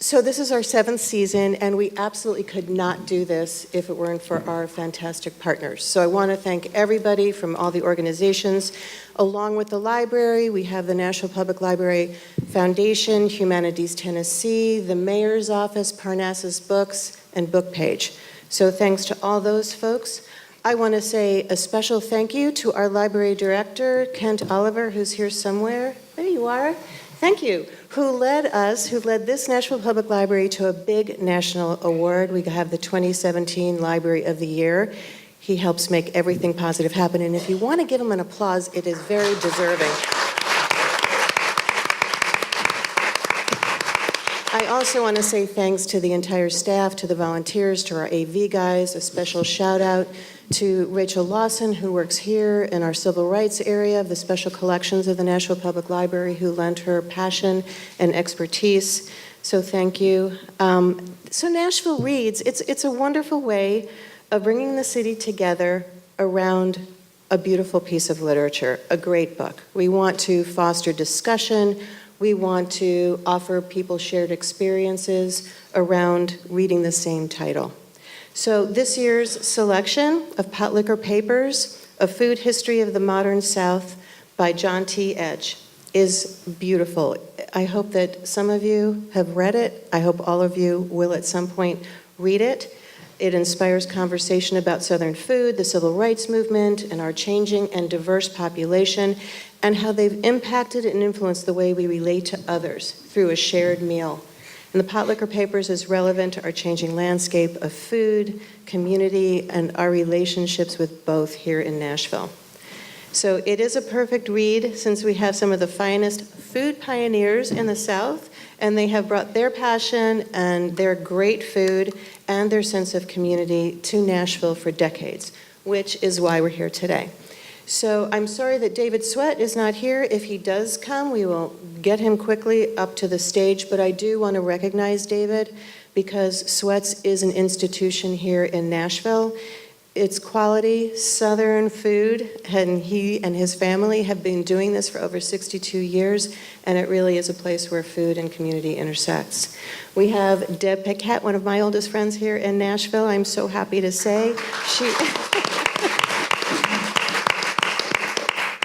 So this is our 7th season, and we absolutely could not do this if it weren't for our fantastic partners. So I want to thank everybody from all the organizations. Along with the library, we have the National Public Library Foundation, Humanities Tennessee, the Mayor's Office, Parnassus Books, and BookPage. So thanks to all those folks. I want to say a special thank you to our library director, Kent Oliver, who's here somewhere. There you are. Thank you. Who led this Nashville Public Library to a big national award. We have the 2017 Library of the Year. He helps make everything positive happen, and if you want to give him an applause, it is very deserving. I also want to say thanks to the entire staff, to the volunteers, to our AV guys, a special shout out to Rachel Lawson, who works here in our civil rights area of the special collections of the Nashville Public Library, who lent her passion and expertise. So thank you. So Nashville Reads, it's a wonderful way of bringing the city together around a beautiful piece of literature, a great book. We want to foster discussion. We want to offer people shared experiences around reading the same title. So this year's selection of Potlikker Papers, A Food History of the Modern South by John T. Edge is beautiful. I hope that some of you have read it. I hope all of you will at some point read it. It inspires conversation about Southern food, the civil rights movement, and our changing and diverse population, and how they've impacted and influenced the way we relate to others through a shared meal. And the Potlikker Papers is relevant to our changing landscape of food, community, and our relationships with both here in Nashville. So it is a perfect read since we have some of the finest food pioneers in the South, and they have brought their passion and their great food and their sense of community to Nashville for decades, which is why we're here today. So I'm sorry that David Sweat is not here. If he does come, we will get him quickly up to the stage, but I do want to recognize David because Sweat's is an institution here in Nashville. It's quality Southern food, and he and his family have been doing this for over 62 years, and it really is a place where food and community intersects. We have Deb Paquette, one of my oldest friends here in Nashville. I'm so happy to say.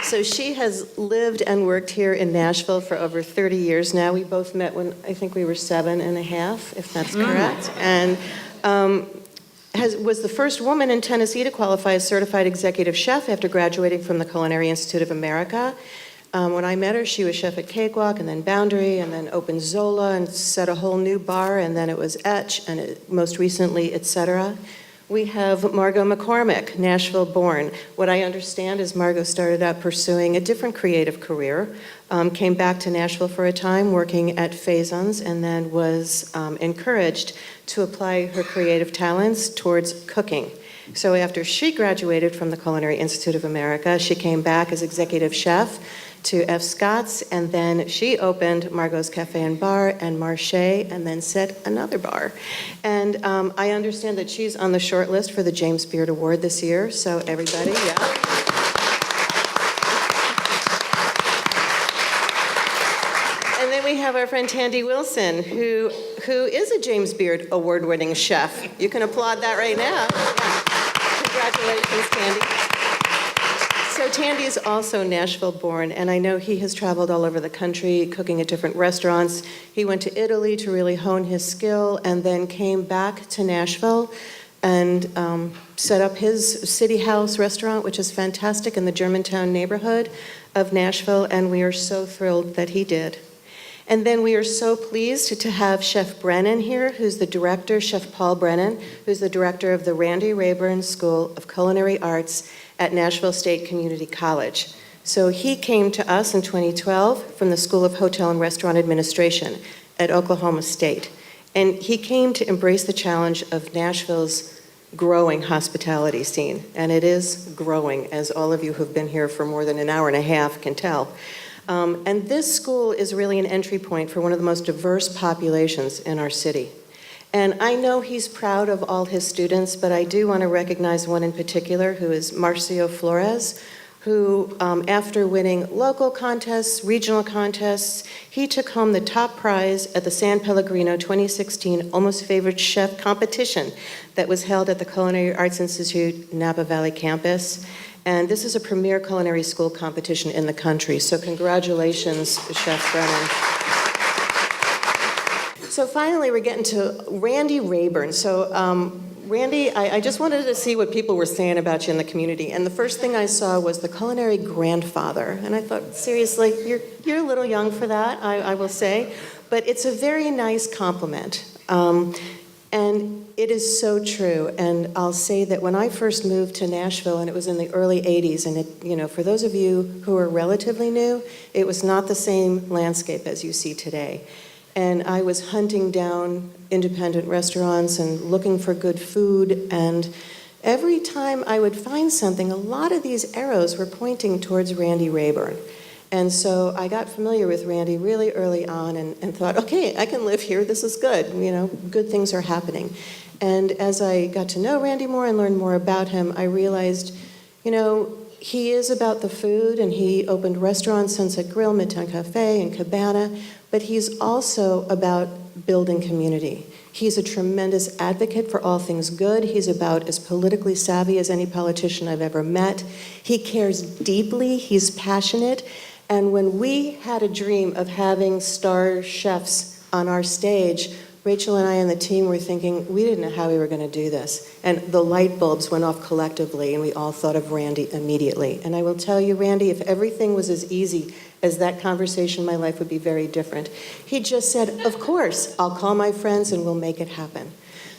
So she has lived and worked here in Nashville for over 30 years now. We both met when I think we were 7 and a half, if that's correct. And was the first woman in Tennessee to qualify as certified executive chef after graduating from the Culinary Institute of America. When I met her, she was chef at Cakewalk and then Boundary and then opened Zola and set a whole new bar, and then it was Etch and most recently, etc. We have Margo McCormick, Nashville born. What I understand is Margo started out pursuing a different creative career, came back to Nashville for a time working at Faison's, and then was encouraged to apply her creative talents towards cooking. So after she graduated from the Culinary Institute of America, she came back as executive chef to F. Scott's, and then she opened Margot's Cafe and Bar and Marche, and then set another bar. And I understand that she's on the short list for the James Beard Award this year, so everybody, yeah. And then we have our friend Tandy Wilson, who is a James Beard Award-winning chef. You can applaud that right now. Yeah. Congratulations, Tandy. So Tandy is also Nashville born, and I know he has traveled all over the country cooking at different restaurants. He went to Italy to really hone his skill and then came back to Nashville and set up his City House restaurant, which is fantastic in the Germantown neighborhood of Nashville, and we are so thrilled that he did. And then we are so pleased to have Chef Brennen here, who's the director, Chef Paul Brennen, who's the director of the Randy Rayburn School of Culinary Arts at Nashville State Community College. So he came to us in 2012 from the School of Hotel and Restaurant Administration at Oklahoma State. And he came to embrace the challenge of Nashville's growing hospitality scene. And it is growing, as all of you who've been here for more than an hour and a half can tell. And this school is really an entry point for one of the most diverse populations in our city. And I know he's proud of all his students, but I do want to recognize one in particular, who is Marcia Flores, who, after winning local contests, regional contests, he took home the top prize at the San Pellegrino 2016 Almost Favored Chef competition that was held at the Culinary Arts Institute Napa Valley campus. And this is a premier culinary school competition in the country. So congratulations, Chef Brennen. So finally, we're getting to Randy Rayburn. So Randy, I just wanted to see what people were saying about you in the community. And the first thing I saw was the culinary grandfather. And I thought, seriously, you're a little young for that, I will say. But it's a very nice compliment. And it is so true. And I'll say that when I first moved to Nashville, and it was in the early 80s, and for those of you who are relatively new, it was not the same landscape as you see today. And I was hunting down independent restaurants and looking for good food. And every time I would find something, a lot of these arrows were pointing towards Randy Rayburn. And so I got familiar with Randy really early on and thought, okay, I can live here. This is good. Good things are happening. And as I got to know Randy more and learned more about him, I realized, he is about the food, and he opened restaurants, Sunset Grill, Midtown Cafe, and Cabana, but he's also about building community. He's a tremendous advocate for all things good. He's about as politically savvy as any politician I've ever met. He cares deeply. He's passionate. And when we had a dream of having star chefs on our stage, Rachel and I and the team were thinking, we didn't know how we were going to do this. And the light bulbs went off collectively, and we all thought of Randy immediately. And I will tell you, Randy, if everything was as easy as that conversation, my life would be very different. He just said, of course, I'll call my friends and we'll make it happen.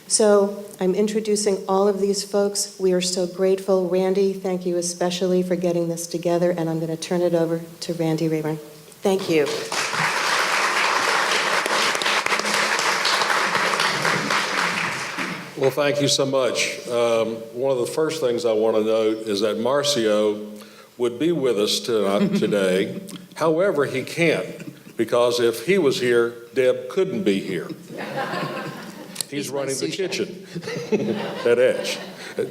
So I'm introducing all of these folks. We are so grateful. Randy, thank you especially for getting this together, and I'm going to turn it over to Randy Rayburn. Thank you. Well, thank you so much. One of the first things I want to note is that Marcio would be with us today. However, he can't, because if he was here, Deb couldn't be here. He's running the kitchen at Edge,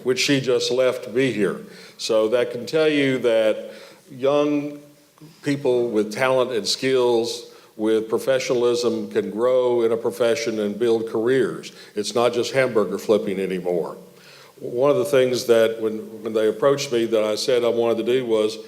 which she just left to be here. So that can tell you that young people with talent and skills, with professionalism, can grow in a profession and build careers. It's not just hamburger flipping anymore. One of the things that when they approached me that I said I wanted to do was,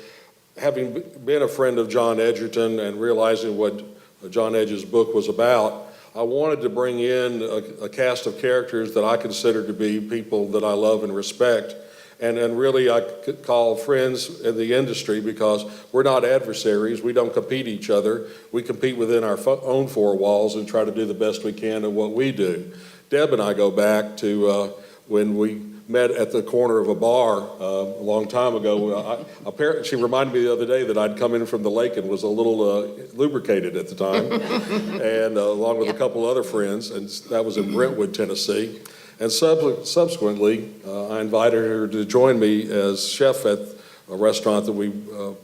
having been a friend of John Edgerton and realizing what John Edge's book was about, I wanted to bring in a cast of characters that I consider to be people that I love and respect. And really I could call friends in the industry, because we're not adversaries. We don't compete each other. We compete within our own four walls and try to do the best we can at what we do. Deb and I go back to when we met at the corner of a bar a long time ago. Apparently, she reminded me the other day that I'd come in from the lake and was a little lubricated at the time, and along with a couple other friends, and that was in Brentwood, Tennessee. And subsequently, I invited her to join me as chef at a restaurant that we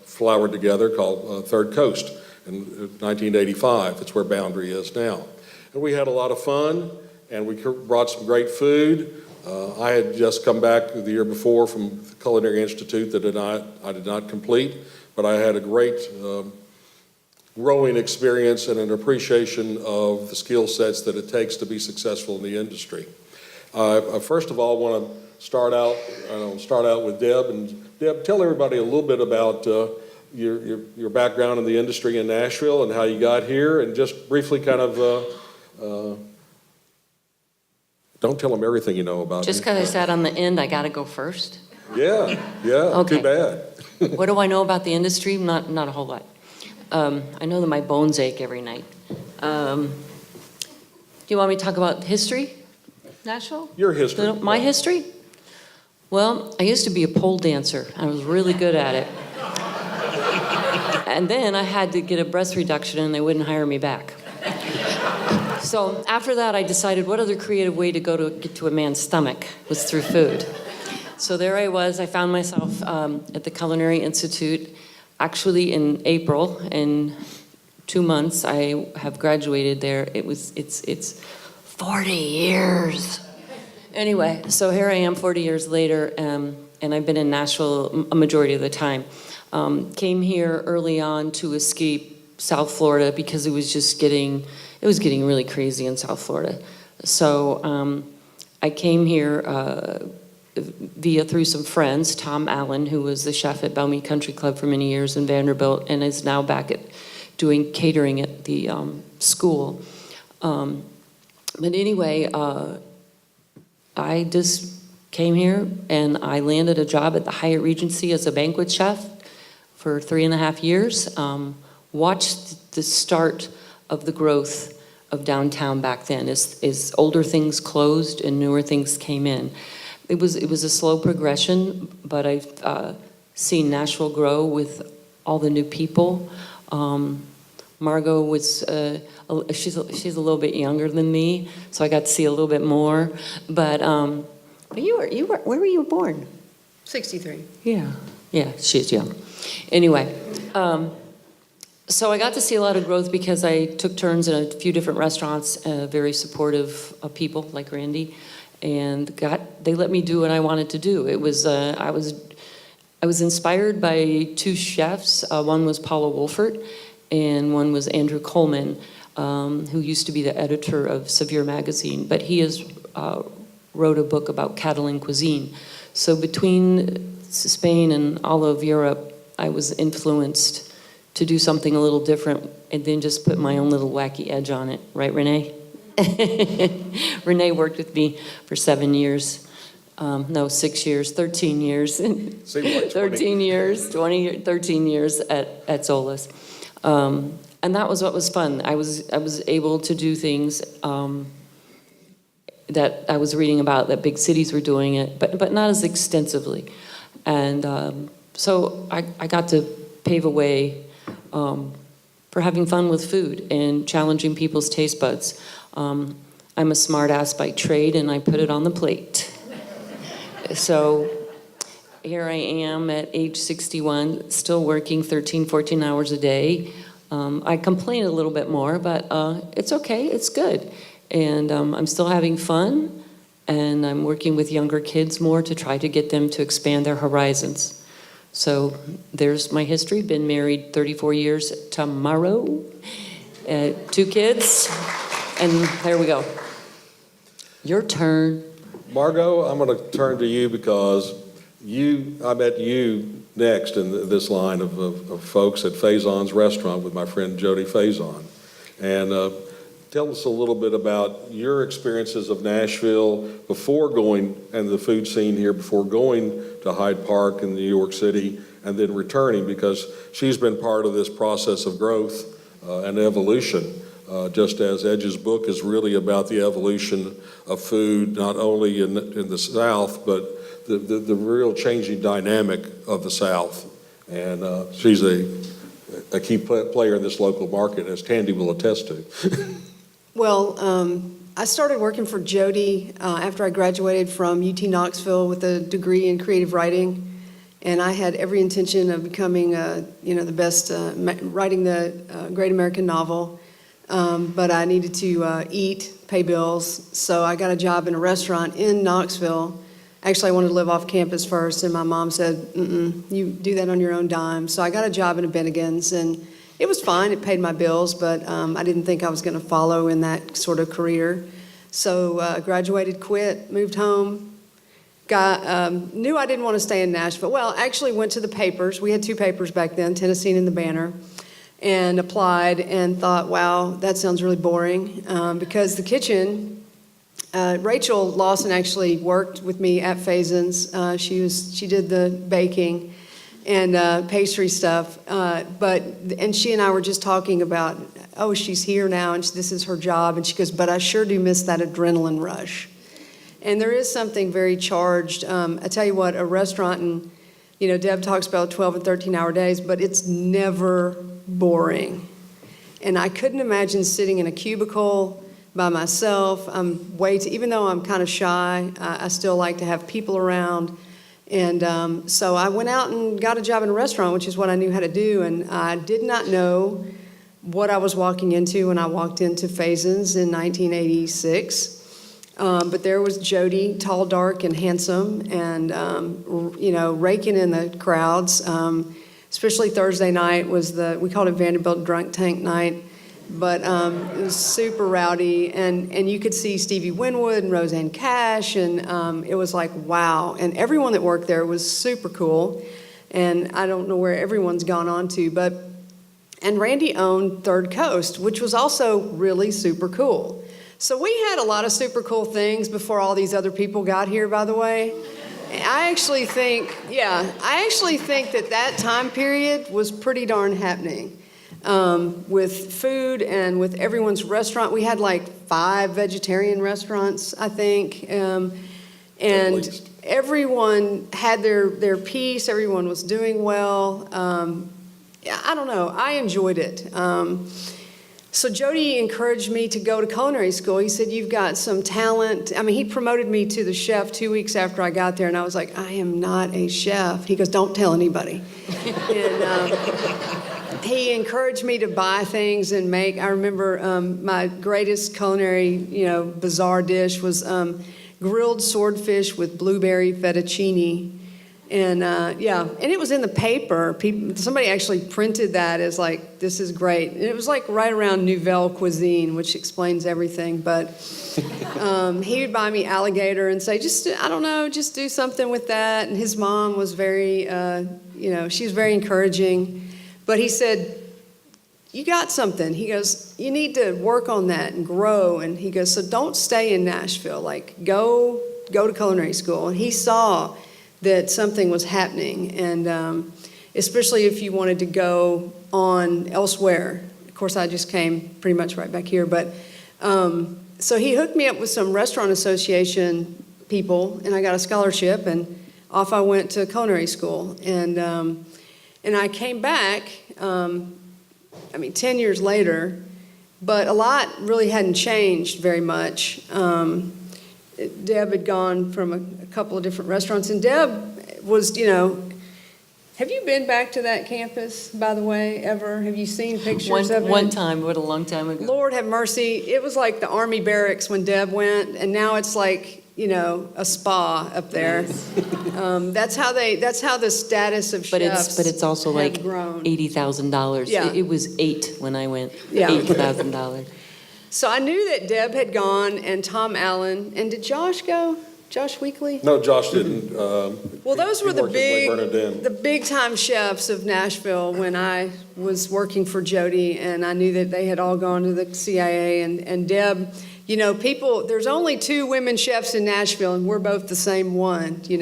flowered together called Third Coast in 1985. It's where Boundary is now. And we had a lot of fun, and we brought some great food. I had just come back the year before from the Culinary Institute that I did not complete, but I had a great growing experience and an appreciation of the skill sets that it takes to be successful in the industry. I first of all want to start out with Deb. And Deb, tell everybody a little bit about your background in the industry in Nashville and how you got here, and just briefly kind of don't tell them everything you know about Just because I sat on the end, I got to go first? Yeah, Okay. Too bad. What do I know about the industry? Not a whole lot. I know that my bones ache every night. Do you want me to talk about history? Nashville? Your history. My history? Well, I used to be a pole dancer. I was really good at it. And then I had to get a breast reduction and they wouldn't hire me back. So after that, I decided what other creative way to get to a man's stomach was through food. So there I was. I found myself at the Culinary Institute. Actually, in April, in 2 months, I have graduated there. It's 40 years. Anyway, so here I am 40 years later, and I've been in Nashville a majority of the time. Came here early on to escape South Florida because it was getting really crazy in South Florida. So I came here through some friends, Tom Allen, who was the chef at Bellmead Country Club for many years in Vanderbilt and is now back at doing catering at the school. But anyway, I just came here and I landed a job at the Hyatt Regency as a banquet chef for 3.5 years. Watched the start of the growth of downtown back then as older things closed and newer things came in. It was a slow progression, but I've seen Nashville grow with all the new people. Margo was she's a little bit younger than me, so I got to see a little bit more. But where were you born? 63. Yeah, she's young. Anyway, so I got to see a lot of growth because I took turns in a few different restaurants, very supportive of people like Randy, and they let me do what I wanted to do. It was I was inspired by two chefs. One was Paula Wolfert, and one was Andrew Coleman, who used to be the editor of Severe magazine, but he wrote a book about Catalan cuisine. So between Spain and all of Europe, I was influenced to do something a little different and then just put my own little wacky edge on it. Right, Renee? Renee worked with me for 7 years. No, 6 years, 13 years. Seems like 13 years, 13 years at Zola's. And that was what was fun. I was able to do things that I was reading about, that big cities were doing it, but not as extensively. And so I got to pave a way for having fun with food and challenging people's taste buds. I'm a smart ass by trade, and I put it on the plate. So here I am at age 61, still working 13, 14 hours a day. I complain a little bit more, but it's okay, it's good. And I'm still having fun, and I'm working with younger kids more to try to get them to expand their horizons. So there's my history. Been married 34 years tomorrow, 2 kids, and there we go. Your turn. Margo, I'm going to turn to you because I met you next in this line of folks at Faison's restaurant with my friend Jody Faison. And tell us a little bit about your experiences of Nashville before going, and the food scene here, before going to Hyde Park in New York City and then returning, because she's been part of this process of growth and evolution. Just as Edge's book is really about the evolution of food, not only in the South, but the real changing dynamic of the South. And she's a key player in this local market, as Tandy will attest to. Well, I started working for Jody after I graduated from UT Knoxville with a degree in creative writing. And I had every intention of becoming, the best, writing the great American novel. But I needed to eat, pay bills, so I got a job in a restaurant in Knoxville. Actually, I wanted to live off campus first, and my mom said, you do that on your own dime. So I got a job in a Bennigan's, and it was fine. It paid my bills, but I didn't think I was going to follow in that sort of career. So graduated, quit, moved home, knew I didn't want to stay in Nashville. Well, actually went to the papers. We had 2 papers back then, Tennessean and the Banner. And applied and thought, wow, that sounds really boring, because the kitchen, Rachel Lawson actually worked with me at Faison's. She did the baking and pastry stuff, and she and I were just talking about, oh, she's here now and this is her job, and she goes, but I sure do miss that adrenaline rush. And there is something very charged. I tell you what, a restaurant, and Deb talks about 12 and 13-hour days, but it's never boring. And I couldn't imagine sitting in a cubicle by myself. Even though I'm kind of shy, I still like to have people around. And so I went out and got a job in a restaurant, which is what I knew how to do. And I did not know what I was walking into when I walked into Faison's in 1986. But there was Jody, tall, dark, and handsome, and raking in the crowds. especially Thursday night we called it Vanderbilt Drunk Tank Night. But it was super rowdy, and you could see Stevie Winwood and Roseanne Cash, and it was like, wow. And everyone that worked there was super cool, and I don't know where everyone's gone on to, and Randy owned Third Coast, which was also really super cool. So we had a lot of super cool things before all these other people got here, by the way. I actually think that time period was pretty darn happening. With food and with everyone's restaurant. We had like 5 vegetarian restaurants, I think. And everyone had their piece. Everyone was doing well. I don't know. I enjoyed it. So Jody encouraged me to go to culinary school. He said, you've got some talent. I mean, he promoted me to the chef 2 weeks after I got there, and I was like, I am not a chef. He goes, don't tell anybody. And he encouraged me to buy things and make. I remember my greatest culinary, bizarre dish was grilled swordfish with blueberry fettuccine. And and it was in the paper. Somebody actually printed that as like, this is great. And it was like right around Nouvelle Cuisine, which explains everything. But he would buy me alligator and say, just do something with that. And his mom was very, she was very encouraging. But he said, you got something. He goes, you need to work on that and grow. And he goes, so don't stay in Nashville. Like, go to culinary school. And he saw that something was happening. And especially if you wanted to go on elsewhere. Of course, I just came pretty much right back here. But so he hooked me up with some restaurant association people, and I got a scholarship, and off I went to culinary school. And I came back, 10 years later, but a lot really hadn't changed very much. Deb had gone from a couple of different restaurants, and Deb was, have you been back to that campus, by the way, ever? Have you seen pictures of it? One time, but a long time ago. Lord have mercy. It was like the Army barracks when Deb went, and now it's like, a spa up there. That's how the status of chefs But it's also like grown. $80,000. Yeah. It was 8 when I went. Yeah. $8,000. So I knew that Deb had gone, and Tom Allen, and did Josh go? Josh Weekly? No, Josh didn't. Well, those were the big time chefs of Nashville when I was working for Jody, and I knew that they had all gone to the CIA, and Deb, there's only 2 women chefs in Nashville, and we're both the same one, They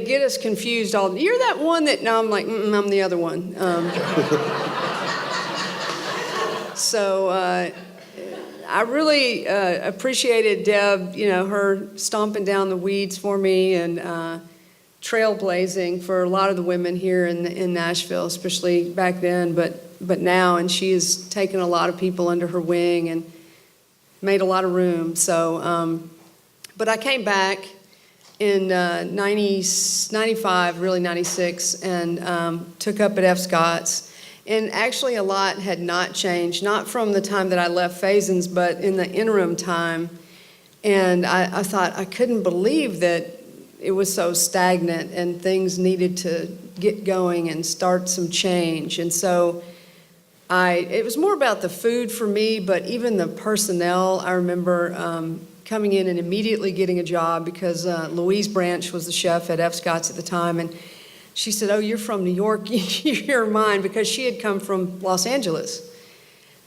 get us confused all. You're that one that, no, I'm like, I'm the other one. So I really appreciated Deb, her stomping down the weeds for me and trailblazing for a lot of the women here in Nashville, especially back then, but now. And she has taken a lot of people under her wing and made a lot of room. So, but I came back in 95, really 96, and took up at F. Scott's. And actually a lot had not changed, not from the time that I left Faison's, but in the interim time. And I thought I couldn't believe that it was so stagnant and things needed to get going and start some change. And so it was more about the food for me, but even the personnel. I remember coming in and immediately getting a job because Louise Branch was the chef at F. Scott's at the time, and she said, oh, you're from New York, you're mine, because she had come from Los Angeles.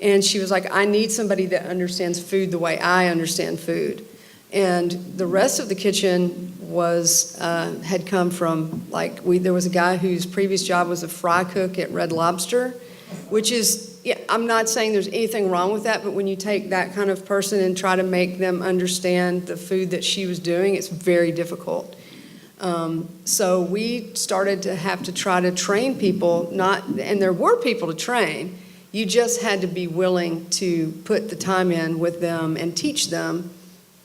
And she was like, I need somebody that understands food the way I understand food. And the rest of the kitchen had come from, there was a guy whose previous job was a fry cook at Red Lobster, which is, I'm not saying there's anything wrong with that, but when you take that kind of person and try to make them understand the food that she was doing, it's very difficult. So we started to have to try to train people, and there were people to train. You just had to be willing to put the time in with them and teach them,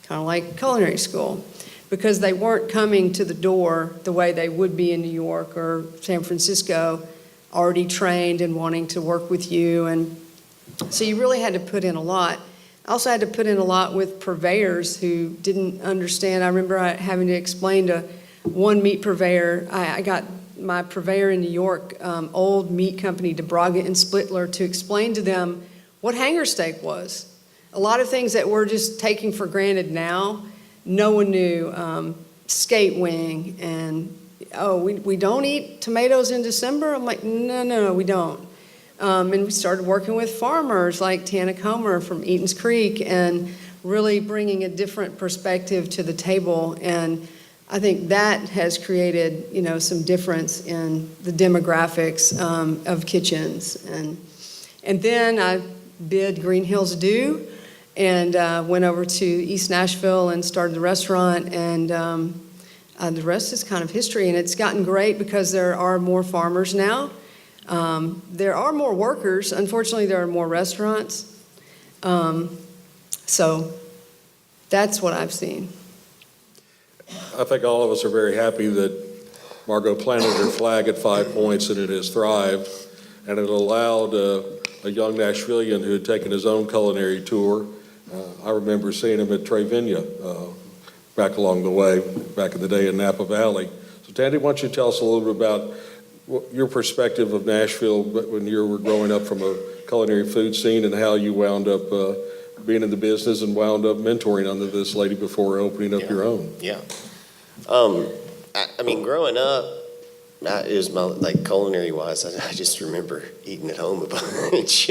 kind of like culinary school, because they weren't coming to the door the way they would be in New York or San Francisco, already trained and wanting to work with you. And so you really had to put in a lot. I also had to put in a lot with purveyors who didn't understand. I remember having to explain to one meat purveyor, I got my purveyor in New York, old meat company, Broaden and Splittler, to explain to them what hanger steak was. A lot of things that we're just taking for granted now, no one knew. Skate wing, and we don't eat tomatoes in December? I'm like, no, we don't. And we started working with farmers like Tana Comer from Eaton's Creek and really bringing a different perspective to the table. And I think that has created, some difference in the demographics of kitchens. And then I bid Green Hills Due and went over to East Nashville and started the restaurant. And the rest is kind of history. And it's gotten great because there are more farmers now. There are more workers. Unfortunately, there are more restaurants. So that's what I've seen. I think all of us are very happy that Margo planted her flag at 5 Points and it has thrived, and it allowed a young Nashvilleian who had taken his own culinary tour. I remember seeing him at Trevina back along the way, back in the day in Napa Valley. So Tandy, why don't you tell us a little bit about your perspective of Nashville when you were growing up from a culinary food scene and how you wound up being in the business and wound up mentoring under this lady before opening up your own. Yeah. I mean, growing up, it was my, culinary wise, I just remember eating at home a bunch.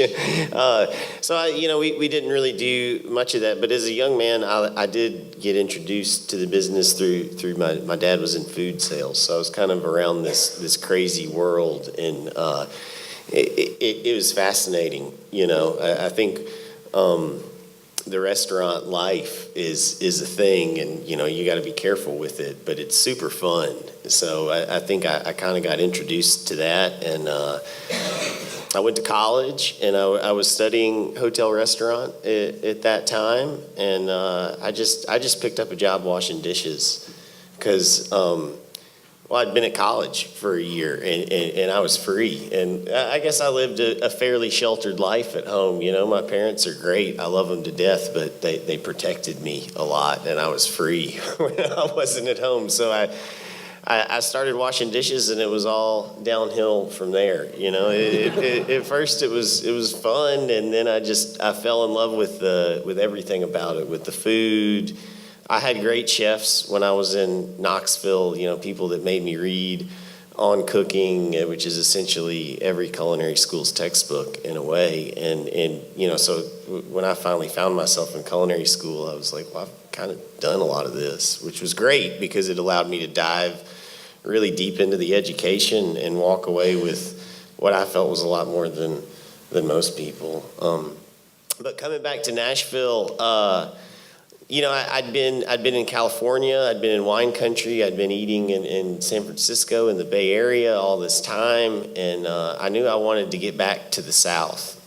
So we didn't really do much of that, but as a young man, I did get introduced to the business through my dad was in food sales. So I was kind of around this crazy world, and it was fascinating. I think, the restaurant life is a thing, and you got to be careful with it, but it's super fun. So I think I kind of got introduced to that, and I went to college, and I was studying hotel restaurant at that time, and I just picked up a job washing dishes because I'd been at college for a year, and I was free. And I guess I lived a fairly sheltered life at home. My parents are great. I love them to death, but they protected me a lot, and I was free when I wasn't at home. So I started washing dishes, and it was all downhill from there. At first it was fun, and then I fell in love with everything about it, with the food. I had great chefs when I was in Knoxville, people that made me read on cooking, which is essentially every culinary school's textbook in a way. And so when I finally found myself in culinary school, I was like, well, I've kind of done a lot of this, which was great because it allowed me to dive really deep into the education and walk away with what I felt was a lot more than most people. But coming back to Nashville, I'd been in California, I'd been in wine country, I'd been eating in San Francisco in the Bay Area all this time, and I knew I wanted to get back to the South.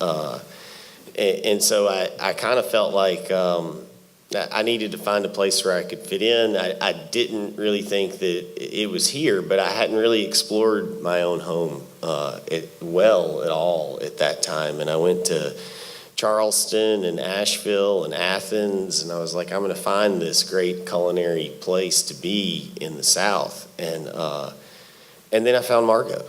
And so I kind of felt like I needed to find a place where I could fit in. I didn't really think that it was here, but I hadn't really explored my own home at all at that time, and I went to Charleston and Asheville and Athens, and I was like, I'm going to find this great culinary place to be in the South, and then I found Margo.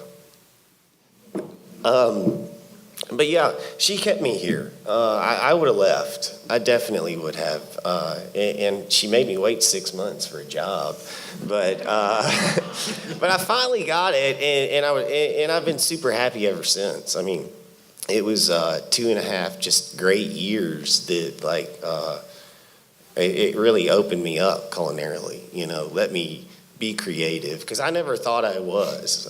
But yeah, she kept me here. I would have left. I definitely would have, and she made me wait 6 months for a job, but but I finally got it, and I've been super happy ever since. I mean, it was 2.5 just great years that it really opened me up culinarily, let me be creative, because I never thought I was.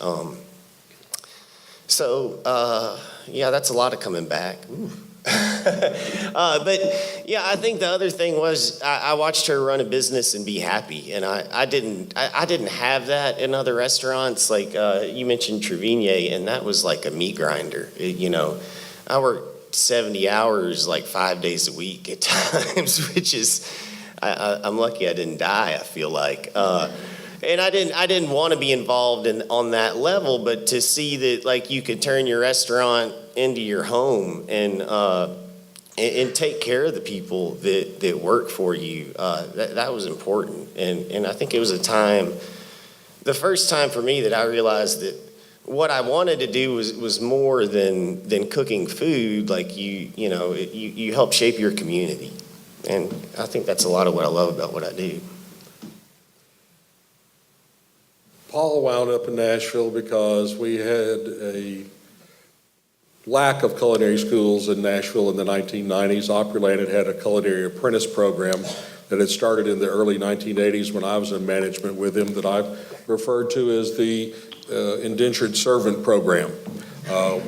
Yeah, that's a lot of coming back. But yeah, I think the other thing was I watched her run a business and be happy, and I didn't have that in other restaurants. Like you mentioned Trevina, and that was like a meat grinder. I worked 70 hours, 5 days a week at times, which is I'm lucky I didn't die. I feel like. And I didn't want to be involved on that level, but to see that you could turn your restaurant into your home and take care of the people that work for you, that was important. And I think it was a time the first time for me that I realized that what I wanted to do was more than cooking food. Like you help shape your community. And I think that's a lot of what I love about what I do. Paul wound up in Nashville because we had a lack of culinary schools in Nashville in the 1990s. Opryland had a culinary apprentice program that had started in the early 1980s when I was in management with him, that I referred to as the indentured servant program,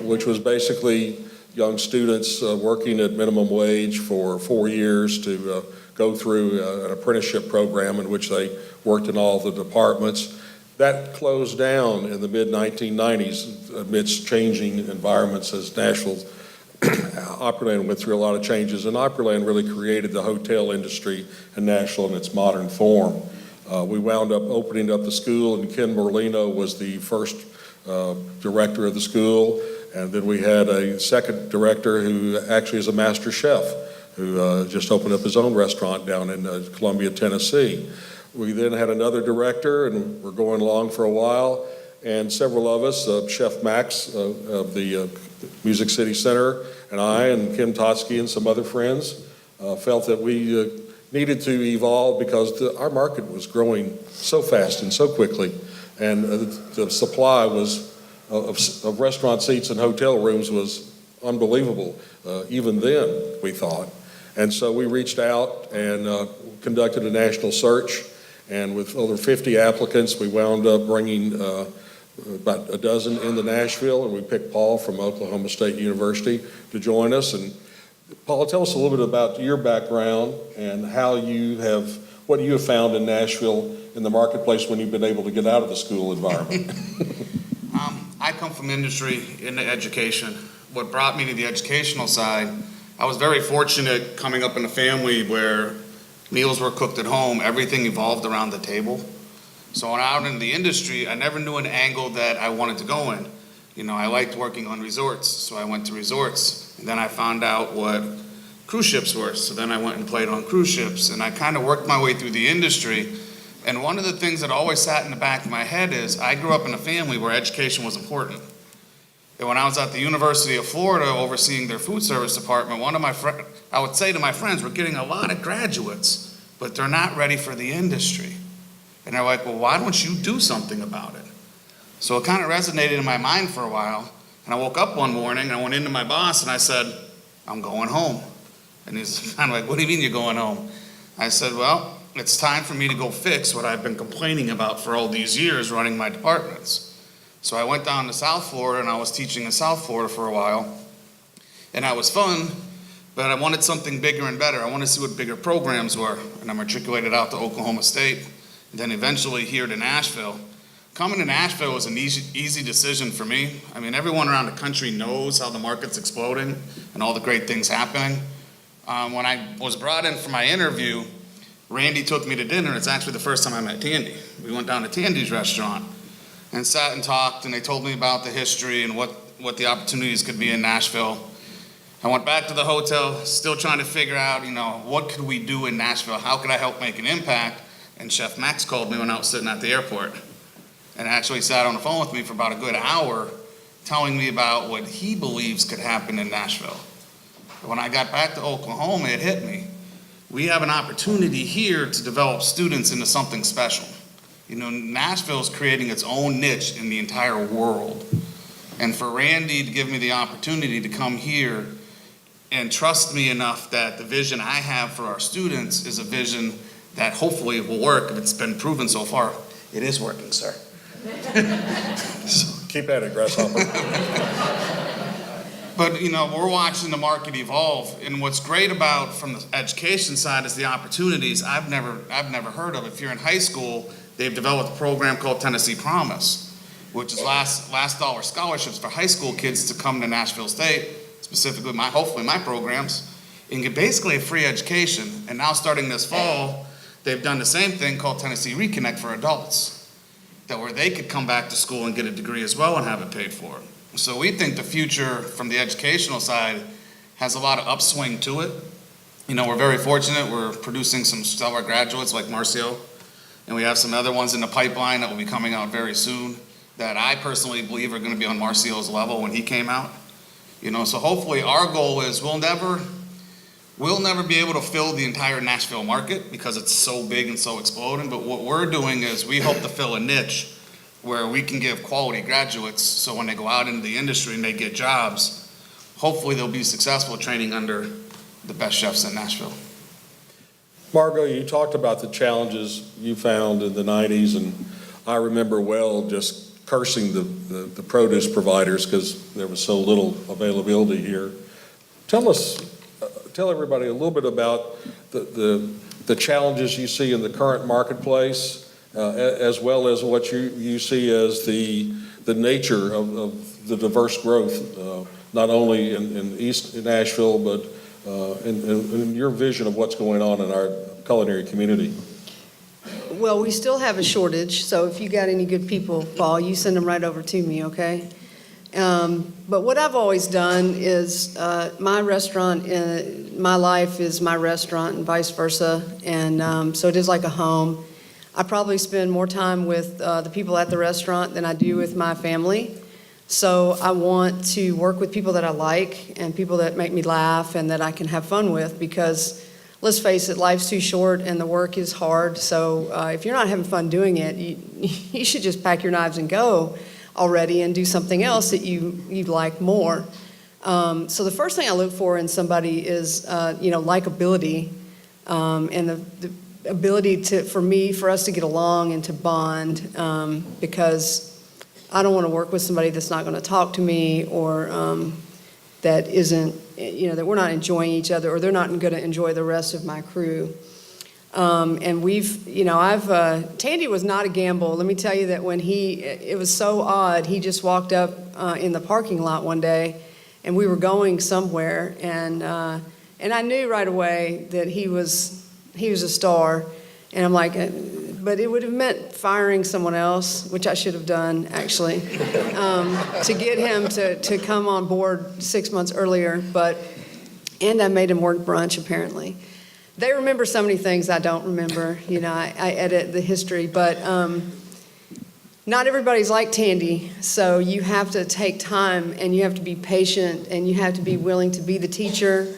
which was basically young students working at minimum wage for 4 years to go through an apprenticeship program in which they worked in all the departments. That closed down in the mid-1990s amidst changing environments as Nashville, Opryland went through a lot of changes, and Opryland really created the hotel industry in Nashville in its modern form. We wound up opening up the school, and Ken Morlino was the first director of the school, and then we had a second director who actually is a master chef, who just opened up his own restaurant down in Columbia, Tennessee. We then had another director, and we're going along for a while, and several of us, Chef Max of the Music City Center, and I, and Kim Totsky and some other friends, felt that we needed to evolve because our market was growing so fast and so quickly, and the supply of restaurant seats and hotel rooms was unbelievable, even then, we thought. And so we reached out and conducted a national search. And with over 50 applicants, we wound up bringing about a dozen into Nashville, and we picked Paul from Oklahoma State University to join us. And Paul, tell us a little bit about your background and what you have found in Nashville in the marketplace when you've been able to get out of the school environment. I come from industry in education. What brought me to the educational side, I was very fortunate coming up in a family where meals were cooked at home, everything evolved around the table. So when out in the industry, I never knew an angle that I wanted to go in. You know, I liked working on resorts, so I went to resorts. And then I found out what cruise ships were, so then I went and played on cruise ships. And I kind of worked my way through the industry. And one of the things that always sat in the back of my head is I grew up in a family where education was important. And when I was at the University of Florida overseeing their food service department, I would say to my friends, we're getting a lot of graduates, but they're not ready for the industry. And they're like, well, why don't you do something about it? So it kind of resonated in my mind for a while. And I woke up one morning and I went into my boss and I said, I'm going home. And he's kind of like, what do you mean you're going home? I said, well, it's time for me to go fix what I've been complaining about for all these years running my departments. So I went down to South Florida and I was teaching in South Florida for a while. And that was fun, but I wanted something bigger and better. I wanted to see what bigger programs were. And I matriculated out to Oklahoma State, and then eventually here to Nashville. Coming to Nashville was an easy decision for me. I mean, everyone around the country knows how the market's exploding and all the great things happening. When I was brought in for my interview, Randy took me to dinner. It's actually the first time I met Tandy. We went down to Tandy's restaurant and sat and talked, and they told me about the history and what the opportunities could be in Nashville. I went back to the hotel, still trying to figure out, what could we do in Nashville? How could I help make an impact? And Chef Max called me when I was sitting at the airport and actually sat on the phone with me for about a good hour telling me about what he believes could happen in Nashville. When I got back to Oklahoma, it hit me. We have an opportunity here to develop students into something special. Nashville's creating its own niche in the entire world. And for Randy to give me the opportunity to come here and trust me enough that the vision I have for our students is a vision that hopefully will work. If it's been proven so far, it is working, sir. Keep at it, Grasshopper. But, we're watching the market evolve. And what's great about from the education side is the opportunities I've never heard of. If you're in high school, they've developed a program called Tennessee Promise, which is last dollar scholarships for high school kids to come to Nashville State, specifically hopefully my programs, and get basically a free education. And now starting this fall, they've done the same thing called Tennessee Reconnect for adults, where they could come back to school and get a degree as well and have it paid for. So we think the future from the educational side has a lot of upswing to it. We're very fortunate. We're producing some stellar graduates like Marcia And we have some other ones in the pipeline that will be coming out very soon that I personally believe are going to be on Marcio's level when he came out. So hopefully our goal is we'll never be able to fill the entire Nashville market because it's so big and so exploding. But what we're doing is we hope to fill a niche where we can give quality graduates, so when they go out into the industry and they get jobs, hopefully they'll be successful training under the best chefs in Nashville. Margo, you talked about the challenges you found in the 90s, and I remember well just cursing the produce providers because there was so little availability here. Tell everybody a little bit about the challenges you see in the current marketplace, as well as what you see as the nature of the diverse growth, not only in East Nashville, but in your vision of what's going on in our culinary community. Well, we still have a shortage, so if you got any good people, Paul, you send them right over to me, okay? But what I've always done is my restaurant, my life is my restaurant and vice versa, and so it is like a home. I probably spend more time with the people at the restaurant than I do with my family. So I want to work with people that I like and people that make me laugh and that I can have fun with, because let's face it, life's too short and the work is hard. So if you're not having fun doing it, you should just pack your knives and go already and do something else that you like more. So the first thing I look for in somebody is likability, and the ability for us to get along and to bond, because I don't want to work with somebody that's not going to talk to me, or that isn't, that we're not enjoying each other, or they're not going to enjoy the rest of my crew. And Tandy was not a gamble. Let me tell you that it was so odd. He just walked up in the parking lot one day, and we were going somewhere, and I knew right away that he was a star. And I'm like, but it would have meant firing someone else, which I should have done, actually, to get him to come on board 6 months earlier. And I made him work brunch, apparently. They remember so many things I don't remember. I edit the history, but not everybody's like Tandy. So you have to take time, and you have to be patient, and you have to be willing to be the teacher.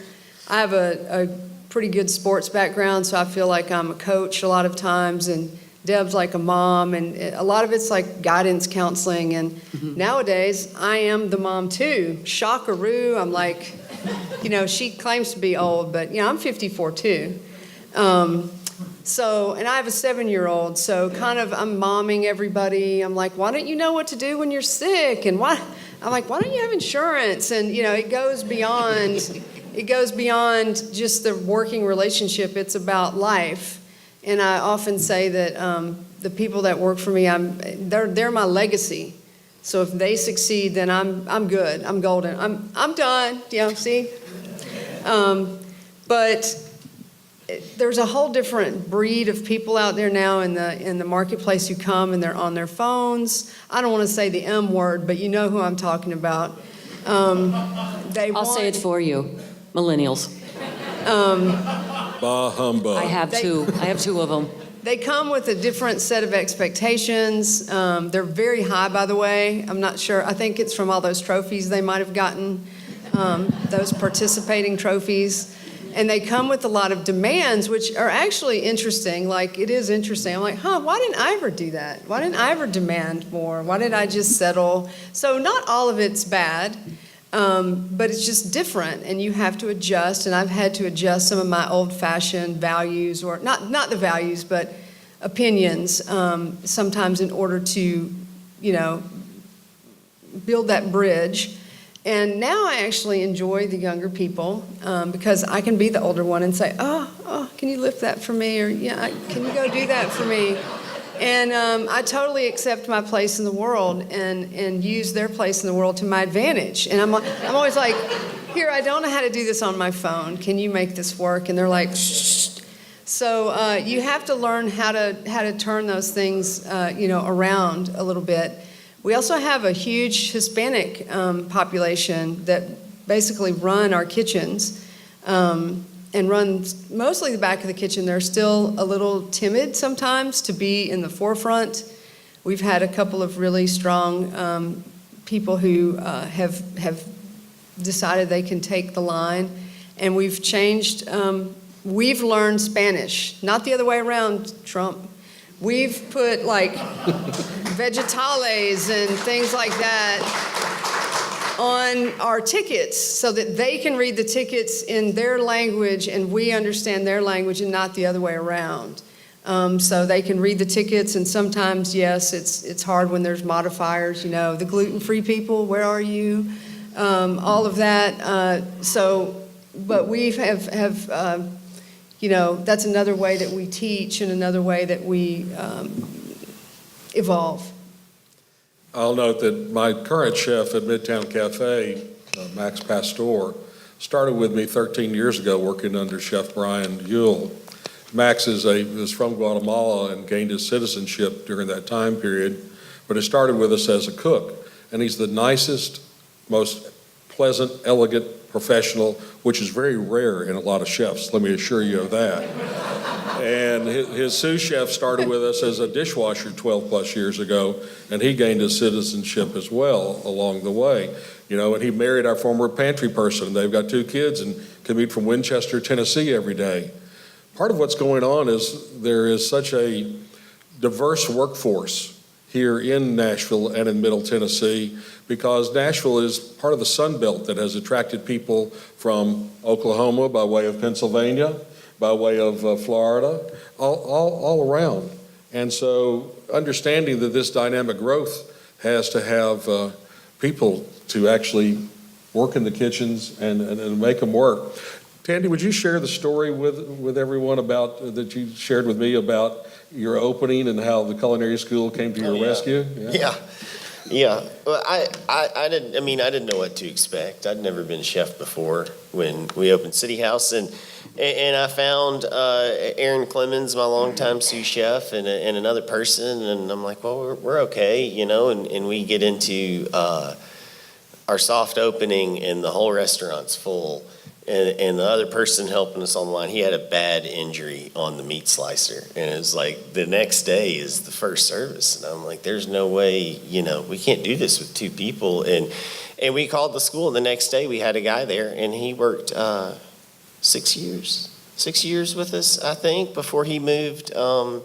I have a pretty good sports background, so I feel like I'm a coach a lot of times, and Deb's like a mom, and a lot of it's like guidance counseling, and nowadays I am the mom too. Shockaroo, I'm like, she claims to be old, but I'm 54 too. And I have a 7-year-old, so kind of I'm momming everybody. I'm like, why don't you know what to do when you're sick? And why don't you have insurance? And it goes beyond just the working relationship. It's about life. And I often say that the people that work for me, they're my legacy. So if they succeed, then I'm good. I'm golden. I'm done. See? But there's a whole different breed of people out there now in the marketplace who come and they're on their phones. I don't want to say the M word, but you know who I'm talking about. I'll say it for you. Millennials. Bah humbug. I have two of them. They come with a different set of expectations. They're very high, by the way. I'm not sure. I think it's from all those trophies they might have gotten, those participating trophies. And they come with a lot of demands, which are actually interesting. Like, it is interesting. I'm like, why didn't I ever do that? Why didn't I ever demand more? Why did I just settle? So not all of it's bad. But it's just different, and you have to adjust, and I've had to adjust some of my old-fashioned values, or not the values, but opinions, sometimes in order to, build that bridge. And now I actually enjoy the younger people, because I can be the older one and say, oh, can you lift that for me? Or, can you go do that for me? And I totally accept my place in the world and use their place in the world to my advantage. And I'm always like, here, I don't know how to do this on my phone. Can you make this work? And they're like, shh. So you have to learn how to turn those things, around a little bit. We also have a huge Hispanic population that basically run our kitchens. and run mostly the back of the kitchen. They're still a little timid sometimes to be in the forefront. We've had a couple of really strong people who have decided they can take the line, and we've changed. We've learned Spanish, not the other way around, Trump. We've put like vegetales and things like that on our tickets so that they can read the tickets in their language and we understand their language and not the other way around. So they can read the tickets, and sometimes, yes, it's hard when there's modifiers, you know, the gluten-free people, where are you? All of that. But we have you know, that's another way that we teach and another way that we evolve. I'll note that my current chef at Midtown Cafe, Max Pastor, started with me 13 years ago working under Chef Brian Yule. Max is from Guatemala and gained his citizenship during that time period, but he started with us as a cook. And he's the nicest, most pleasant, elegant, professional, which is very rare in a lot of chefs, let me assure you of that. And his sous chef started with us as a dishwasher 12 plus years ago, and he gained his citizenship as well along the way. You know, and he married our former pantry person. They've got 2 kids and commute from Winchester, Tennessee every day. Part of what's going on is there is such a diverse workforce here in Nashville and in Middle Tennessee, because Nashville is part of the Sun Belt that has attracted people from Oklahoma by way of Pennsylvania, by way of Florida, all around. And so understanding that this dynamic growth has to have people to actually work in the kitchens and make them work. Tandy, would you share the story with everyone about that you shared with me about your opening and how the culinary school came to your rescue? Yeah. Well, I didn't know what to expect. I'd never been chef before when we opened City House, and I found Aaron Clemens, my longtime sous chef, and another person, and I'm like, well, we're okay, you know, and we get into our soft opening, and the whole restaurant's full. And the other person helping us on the line, he had a bad injury on the meat slicer. And it was like, the next day is the first service. And I'm like, there's no way, you know, we can't do this with 2 people. And we called the school, and the next day we had a guy there, and he worked 6 years. 6 years with us, I think, before he moved to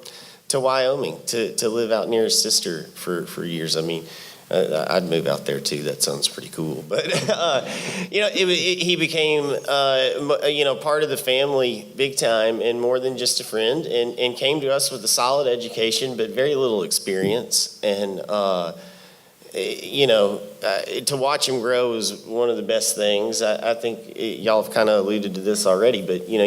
Wyoming to live out near his sister for years. I mean, I'd move out there too. That sounds pretty cool. But, you know, he became, you know, part of the family big time and more than just a friend, and came to us with a solid education but very little experience. And, you know, to watch him grow is one of the best things. I think y'all have kind of alluded to this already, but, you know,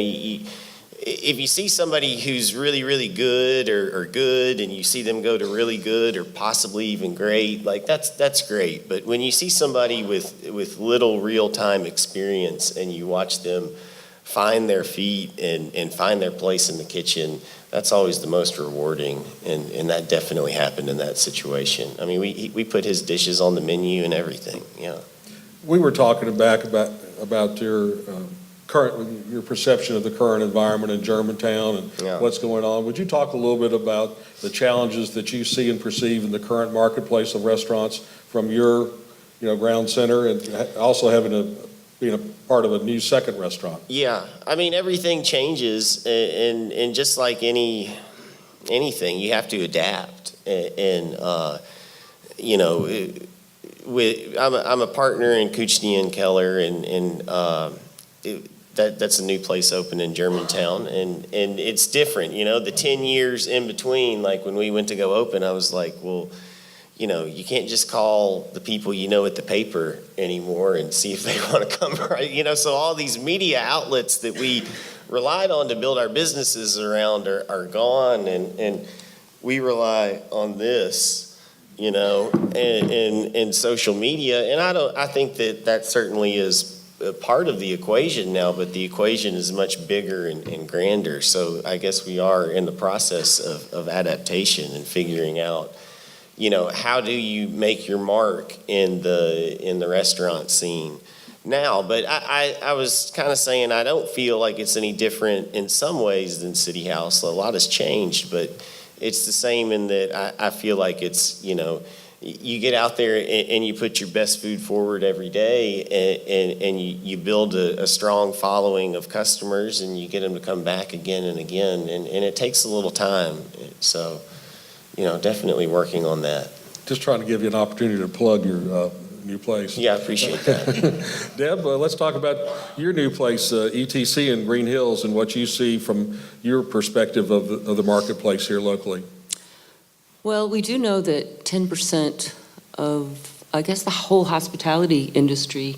if you see somebody who's really, really good or good, and you see them go to really good or possibly even great, like that's great. But when you see somebody with little real-time experience and you watch them find their feet and find their place in the kitchen, that's always the most rewarding. And that definitely happened in that situation. I mean, we put his dishes on the menu and everything, yeah. We were talking back about your your perception of the current environment in Germantown and what's going on. Would you talk a little bit about the challenges that you see and perceive in the current marketplace of restaurants from your, you know, ground center, and also being a part of a new second restaurant? Yeah, I mean, everything changes, and just like anything, you have to adapt. And you know, I'm a partner in Kuchny and Keller, and that's a new place open in Germantown, and it's different, you know, the 10 years in between. Like when we went to go open, I was like, well, you know, you can't just call the people you know at the paper anymore and see if they want to come, right? You know, so all these media outlets that we relied on to build our businesses around are gone, and we rely on this, you know, and social media. And I think that certainly is a part of the equation now, but the equation is much bigger and grander. So I guess we are in the process of adaptation and figuring out, you know, how do you make your mark in the restaurant scene? now. But I was kind of saying I don't feel like it's any different in some ways than City House. A lot has changed, but it's the same in that I feel like it's, you get out there and you put your best food forward every day, and you build a strong following of customers, and you get them to come back again and again, and it takes a little time. So, definitely working on that. Just trying to give you an opportunity to plug your new place. Yeah, I appreciate that. Deb, let's talk about your new place, ETC in Green Hills, and what you see from your perspective of the marketplace here locally. Well, we do know that 10% of, I guess, the whole hospitality industry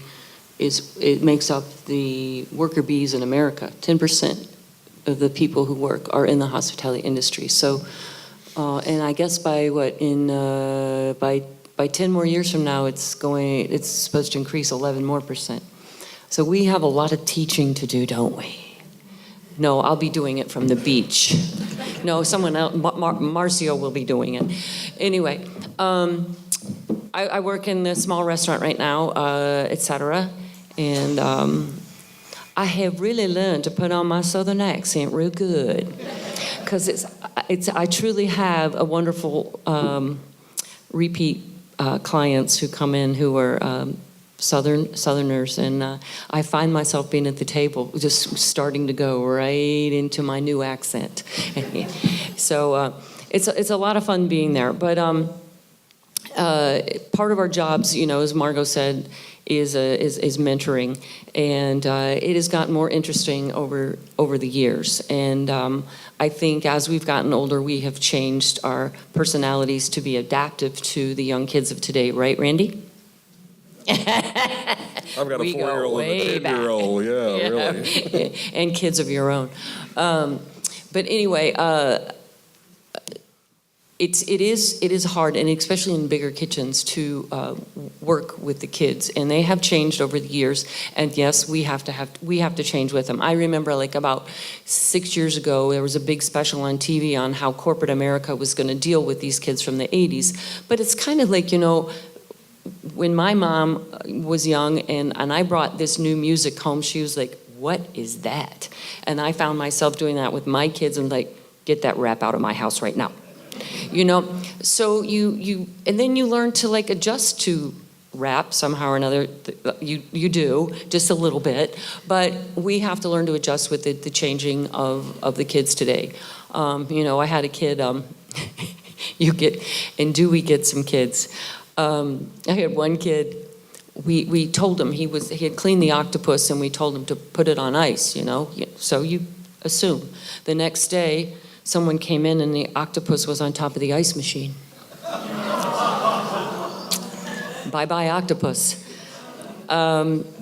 it makes up the worker bees in America. 10% of the people who work are in the hospitality industry. So, and I guess by 10 more years from now, it's supposed to increase 11% more. So we have a lot of teaching to do, don't we? No, I'll be doing it from the beach. No, someone else, Marcio will be doing it. Anyway, I work in a small restaurant right now, etc. And I have really learned to put on my southern accent real good. Because I truly have a wonderful repeat clients who come in who are Southerners, and I find myself being at the table, just starting to go right into my new accent. So it's a lot of fun being there. But part of our jobs, as Margo said, is mentoring, and it has gotten more interesting over the years. And I think as we've gotten older, we have changed our personalities to be adaptive to the young kids of today, right, Randy? I've got a We go 4-year-old and way a 10-year-old. Yeah, really. And kids of your own. But anyway, it is hard, and especially in bigger kitchens, to work with the kids, and they have changed over the years. And yes, we have to change with them. I remember, like about 6 years ago, there was a big special on TV on how corporate America was going to deal with these kids from the 80s. But it's kind of like, when my mom was young and I brought this new music home, she was like, "What is that?" And I found myself doing that with my kids, and like, "Get that rap out of my house right now." So and then you learn to like adjust to rap somehow or another. You do, just a little bit, but we have to learn to adjust with the changing of the kids today. I had a kid, we get some kids. I had one kid, we told him he had cleaned the octopus, and we told him to put it on ice, so you assume. The next day, someone came in and the octopus was on top of the ice machine. Bye-bye octopus.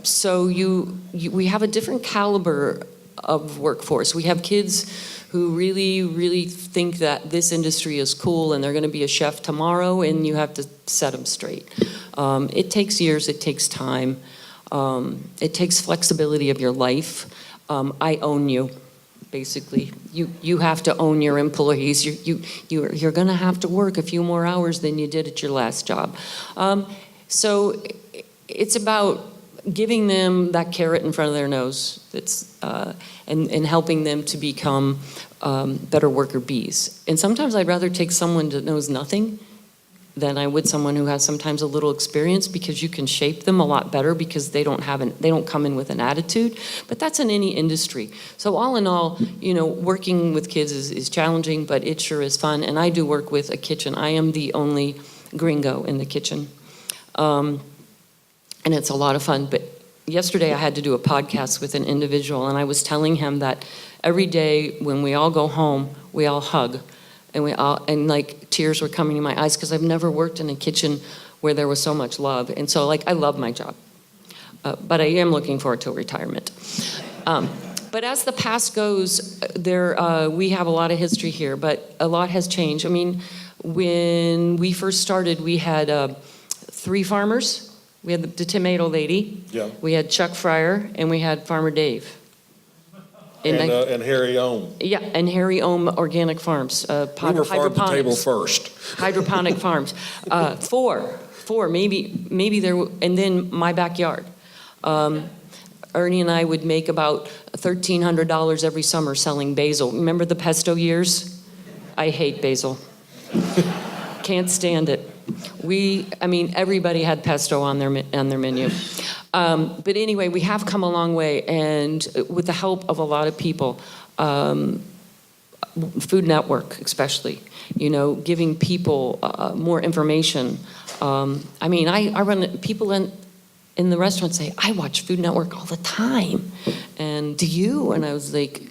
So we have a different caliber of workforce. We have kids who really, really think that this industry is cool and they're going to be a chef tomorrow, and you have to set them straight. It takes years, it takes time, it takes flexibility of your life. I own you, basically. You have to own your employees. You're going to have to work a few more hours than you did at your last job. So it's about giving them that carrot in front of their nose and helping them to become better worker bees. And sometimes I'd rather take someone that knows nothing than I would someone who has sometimes a little experience, because you can shape them a lot better because they don't come in with an attitude. But that's in any industry. So all in all, working with kids is challenging, but it sure is fun. And I do work with a kitchen. I am the only gringo in the kitchen. And it's a lot of fun. But yesterday I had to do a podcast with an individual, and I was telling him that every day when we all go home, we all hug. And like tears were coming to my eyes, because I've never worked in a kitchen where there was so much love. And so I love my job. But I am looking forward to retirement. But as the past goes, we have a lot of history here, but a lot has changed. I mean, when we first started, we had 3 farmers. We had the tomato lady. Yeah. We had Chuck Fryer, and we had Farmer Dave. And Harry Ohm. Yeah, and Harry Ohm Organic Farms. We were farm to table first. Hydroponic farms. 4, maybe there, and then my backyard. Ernie and I would make about $1,300 every summer selling basil. Remember the pesto years? I hate basil. Can't stand it. Everybody had pesto on their menu. But anyway, we have come a long way, and with the help of a lot of people, Food Network especially, giving people more information. I run, people in the restaurant say, I watch Food Network all the time. And do you? And I was like,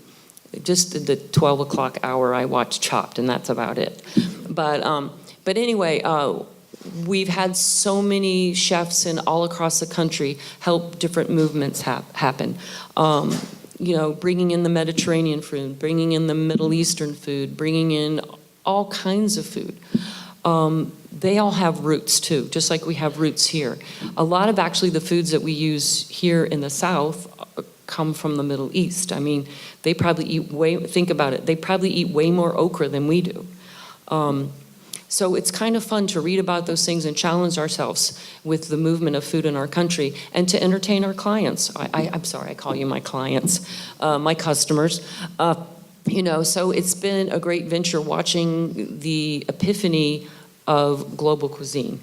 just the 12 o'clock hour, I watch Chopped, and that's about it. But anyway, we've had so many chefs all across the country help different movements happen. Bringing in the Mediterranean food, bringing in the Middle Eastern food, bringing in all kinds of food. They all have roots too, just like we have roots here. A lot of actually the foods that we use here in the South come from the Middle East. They probably think about it, they probably eat way more okra than we do. So it's kind of fun to read about those things and challenge ourselves with the movement of food in our country and to entertain our clients. I'm sorry, I call you my clients, my customers. So it's been a great venture watching the epiphany of global cuisine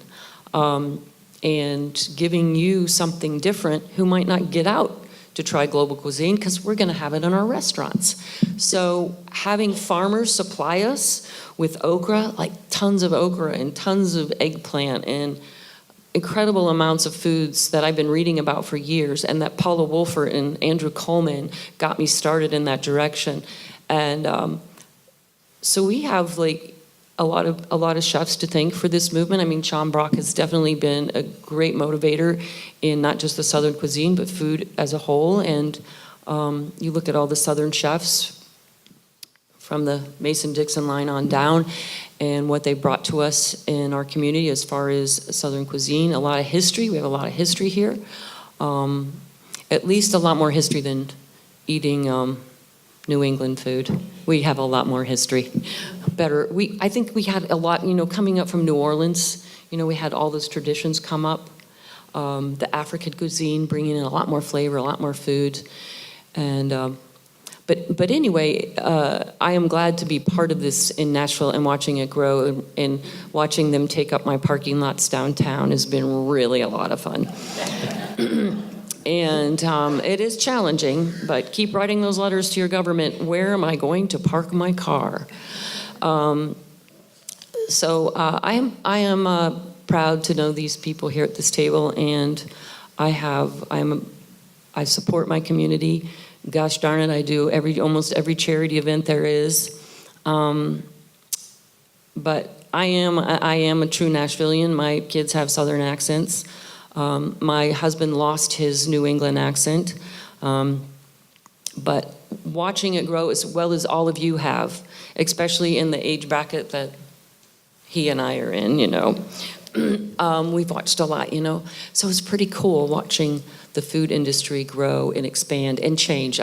and giving you something different who might not get out to try global cuisine because we're going to have it in our restaurants. So having farmers supply us with okra, like tons of okra and tons of eggplant and incredible amounts of foods that I've been reading about for years, and that Paula Wolfert and Andrew Coleman got me started in that direction. And so we have a lot of chefs to thank for this movement. Sean Brock has definitely been a great motivator in not just the Southern cuisine, but food as a whole. And you look at all the Southern chefs from the Mason-Dixon line on down and what they brought to us in our community as far as Southern cuisine. A lot of history. We have a lot of history here. At least a lot more history than eating New England food. We have a lot more history. I think we had a lot, coming up from New Orleans, we had all those traditions come up. The African cuisine, bringing in a lot more flavor, a lot more food. And, but anyway, I am glad to be part of this in Nashville and watching it grow, and watching them take up my parking lots downtown has been really a lot of fun. And it is challenging, but keep writing those letters to your government. Where am I going to park my car? So I am proud to know these people here at this table, and I support my community. Gosh darn it, I do almost every charity event there is. But I am a true Nashvilleian. My kids have Southern accents. My husband lost his New England accent, but watching it grow as well as all of you have, especially in the age bracket that he and I are in, we've watched a lot, so it's pretty cool watching the food industry grow and expand and change.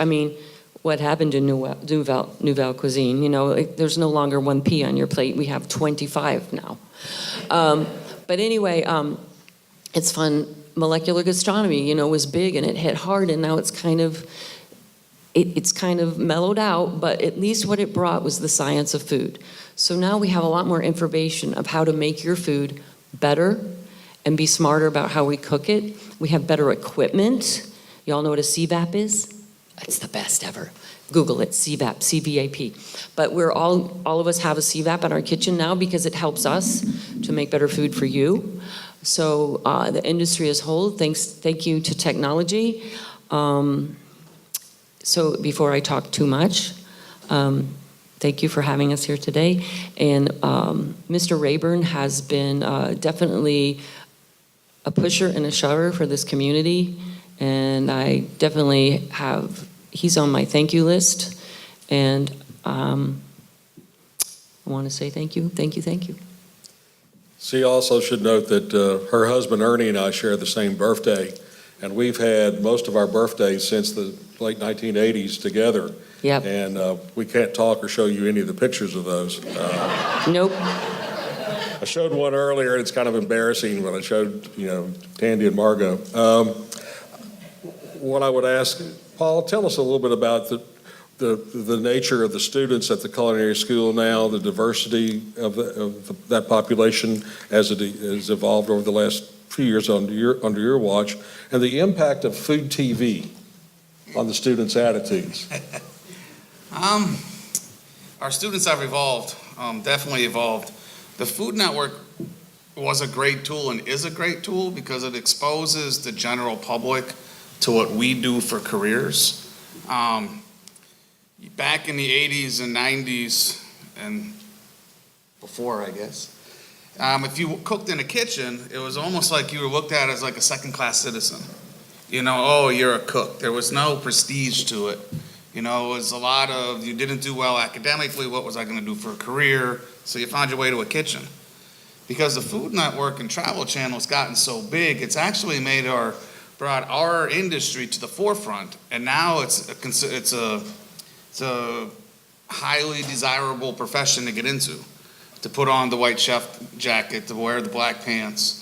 What happened to Nouvelle Cuisine? There's no longer one pea on your plate. We have 25 now. But anyway, it's fun. Molecular gastronomy, was big and it hit hard, and now it's kind of mellowed out, but at least what it brought was the science of food. So now we have a lot more information of how to make your food better and be smarter about how we cook it. We have better equipment. Y'all know what a CVAP is? It's the best ever. Google it, CVAP, C-V-A-P. But all of us have a CVAP in our kitchen now because it helps us to make better food for you. So the industry as a whole, thank you to technology. So before I talk too much, thank you for having us here today. And Mr. Rayburn has been definitely a pusher and a shover for this community. And I definitely he's on my thank you list. And I want to say thank you, thank you, thank you. She also should note that her husband Ernie and I share the same birthday, and we've had most of our birthdays since the late 1980s together. Yep. And we can't talk or show you any of the pictures of those. Nope. I showed one earlier, and it's kind of embarrassing when I showed, Tandy and Margo. what I would ask, Paul, tell us a little bit about the nature of the students at the culinary school now, the diversity of that population as it has evolved over the last few years under your watch, and the impact of food TV on the students' attitudes. Our students have evolved, definitely evolved. The Food Network was a great tool and is a great tool because it exposes the general public to what we do for careers. Back in the 80s and 90s, and before, I guess, if you cooked in a kitchen, it was almost like you were looked at as like a second-class citizen. You know, oh, you're a cook. There was no prestige to it. You know, it was a lot of, you didn't do well academically, what was I going to do for a career? So you found your way to a kitchen. Because the Food Network and Travel Channel has gotten so big, it's actually brought our industry to the forefront. And now it's a highly desirable profession to get into, to put on the white chef jacket, to wear the black pants.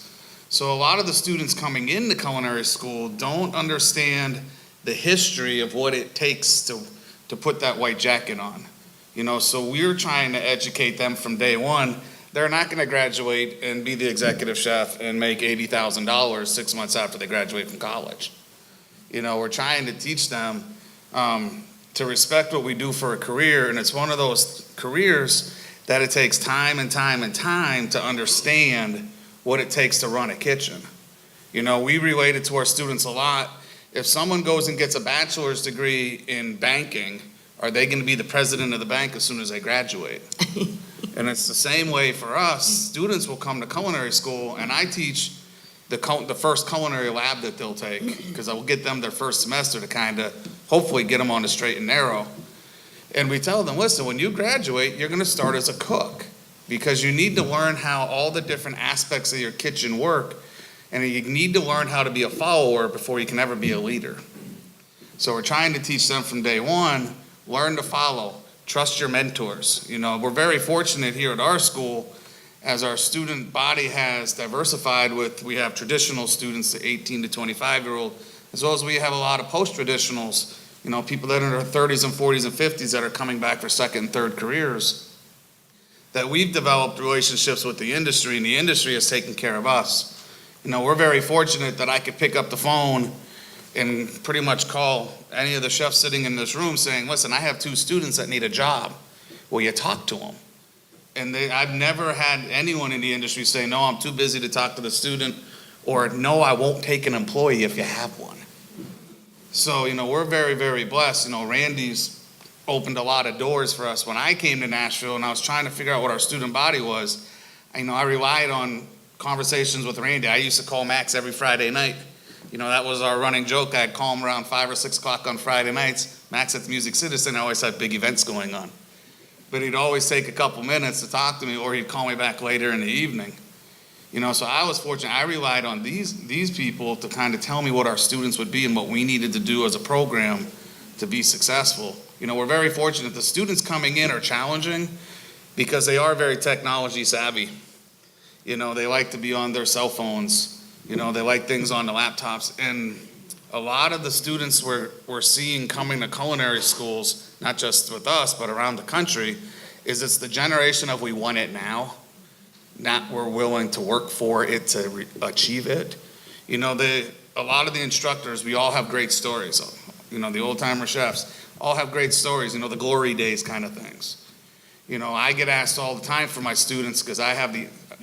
So a lot of the students coming into culinary school don't understand the history of what it takes to put that white jacket on. You know, so we're trying to educate them from day one. They're not going to graduate and be the executive chef and make $80,000 6 months after they graduate from college. You know, we're trying to teach them to respect what we do for a career, and it's one of those careers that it takes time and time and time to understand what it takes to run a kitchen. You know, we relate it to our students a lot. If someone goes and gets a bachelor's degree in banking, are they going to be the president of the bank as soon as they graduate? And it's the same way for us. Students will come to culinary school, and I teach the first culinary lab that they'll take, because I will get them their first semester to kind of hopefully get them on the straight and narrow. And we tell them, listen, when you graduate, you're going to start as a cook, because you need to learn how all the different aspects of your kitchen work, and you need to learn how to be a follower before you can ever be a leader. So we're trying to teach them from day one, learn to follow, trust your mentors. You know, we're very fortunate here at our school, as our student body has diversified we have traditional students, the 18 to 25-year-old, as well as we have a lot of post-traditionals, you know, people that are in their 30s and 40s and 50s that are coming back for second and third careers, that we've developed relationships with the industry, and the industry has taken care of us. You know, we're very fortunate that I could pick up the phone and pretty much call any of the chefs sitting in this room saying, listen, I have 2 students that need a job. Will you talk to them? And I've never had anyone in the industry say, no, I'm too busy to talk to the student, or no, I won't take an employee if you have one. So, you know, we're very, very blessed. You know, Randy's opened a lot of doors for us. When I came to Nashville and I was trying to figure out what our student body was, you know, I relied on conversations with Randy. I used to call Max every Friday night. You know, that was our running joke. I'd call him around 5 or 6 o'clock on Friday nights. Max at the Music Citizen always had big events going on. But he'd always take a couple minutes to talk to me, or he'd call me back later in the evening. You know, so I was fortunate. I relied on these people to kind of tell me what our students would be and what we needed to do as a program to be successful. You know, we're very fortunate. The students coming in are challenging because they are very technology savvy. You know, they like to be on their cell phones. You know, they like things on the laptops. And a lot of the students we're seeing coming to culinary schools, not just with us, but around the country, is it's the generation of we want it now, not we're willing to work for it to achieve it. You know, a lot of the instructors, we all have great stories. You know, the old-timer chefs all have great stories, you know, the glory days kind of things. You know, I get asked all the time for my students, because I have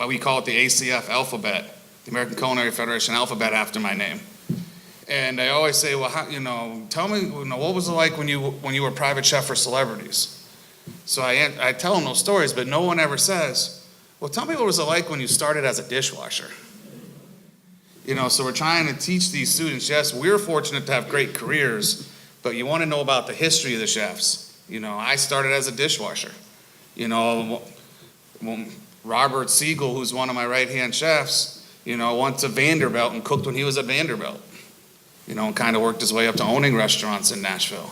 we call it the ACF alphabet, the American Culinary Federation alphabet, after my name. And they always say, well, how, you know, tell me, you know, what was it like when you were private chef for celebrities? So I tell them those stories, but no one ever says, well, tell me what was it like when you started as a dishwasher? You know, so we're trying to teach these students, yes, we're fortunate to have great careers, but you want to know about the history of the chefs. You know, I started as a dishwasher. You know, Robert Siegel, who's one of my right-hand chefs, you know, went to Vanderbilt and cooked when he was at Vanderbilt. You know, and kind of worked his way up to owning restaurants in Nashville.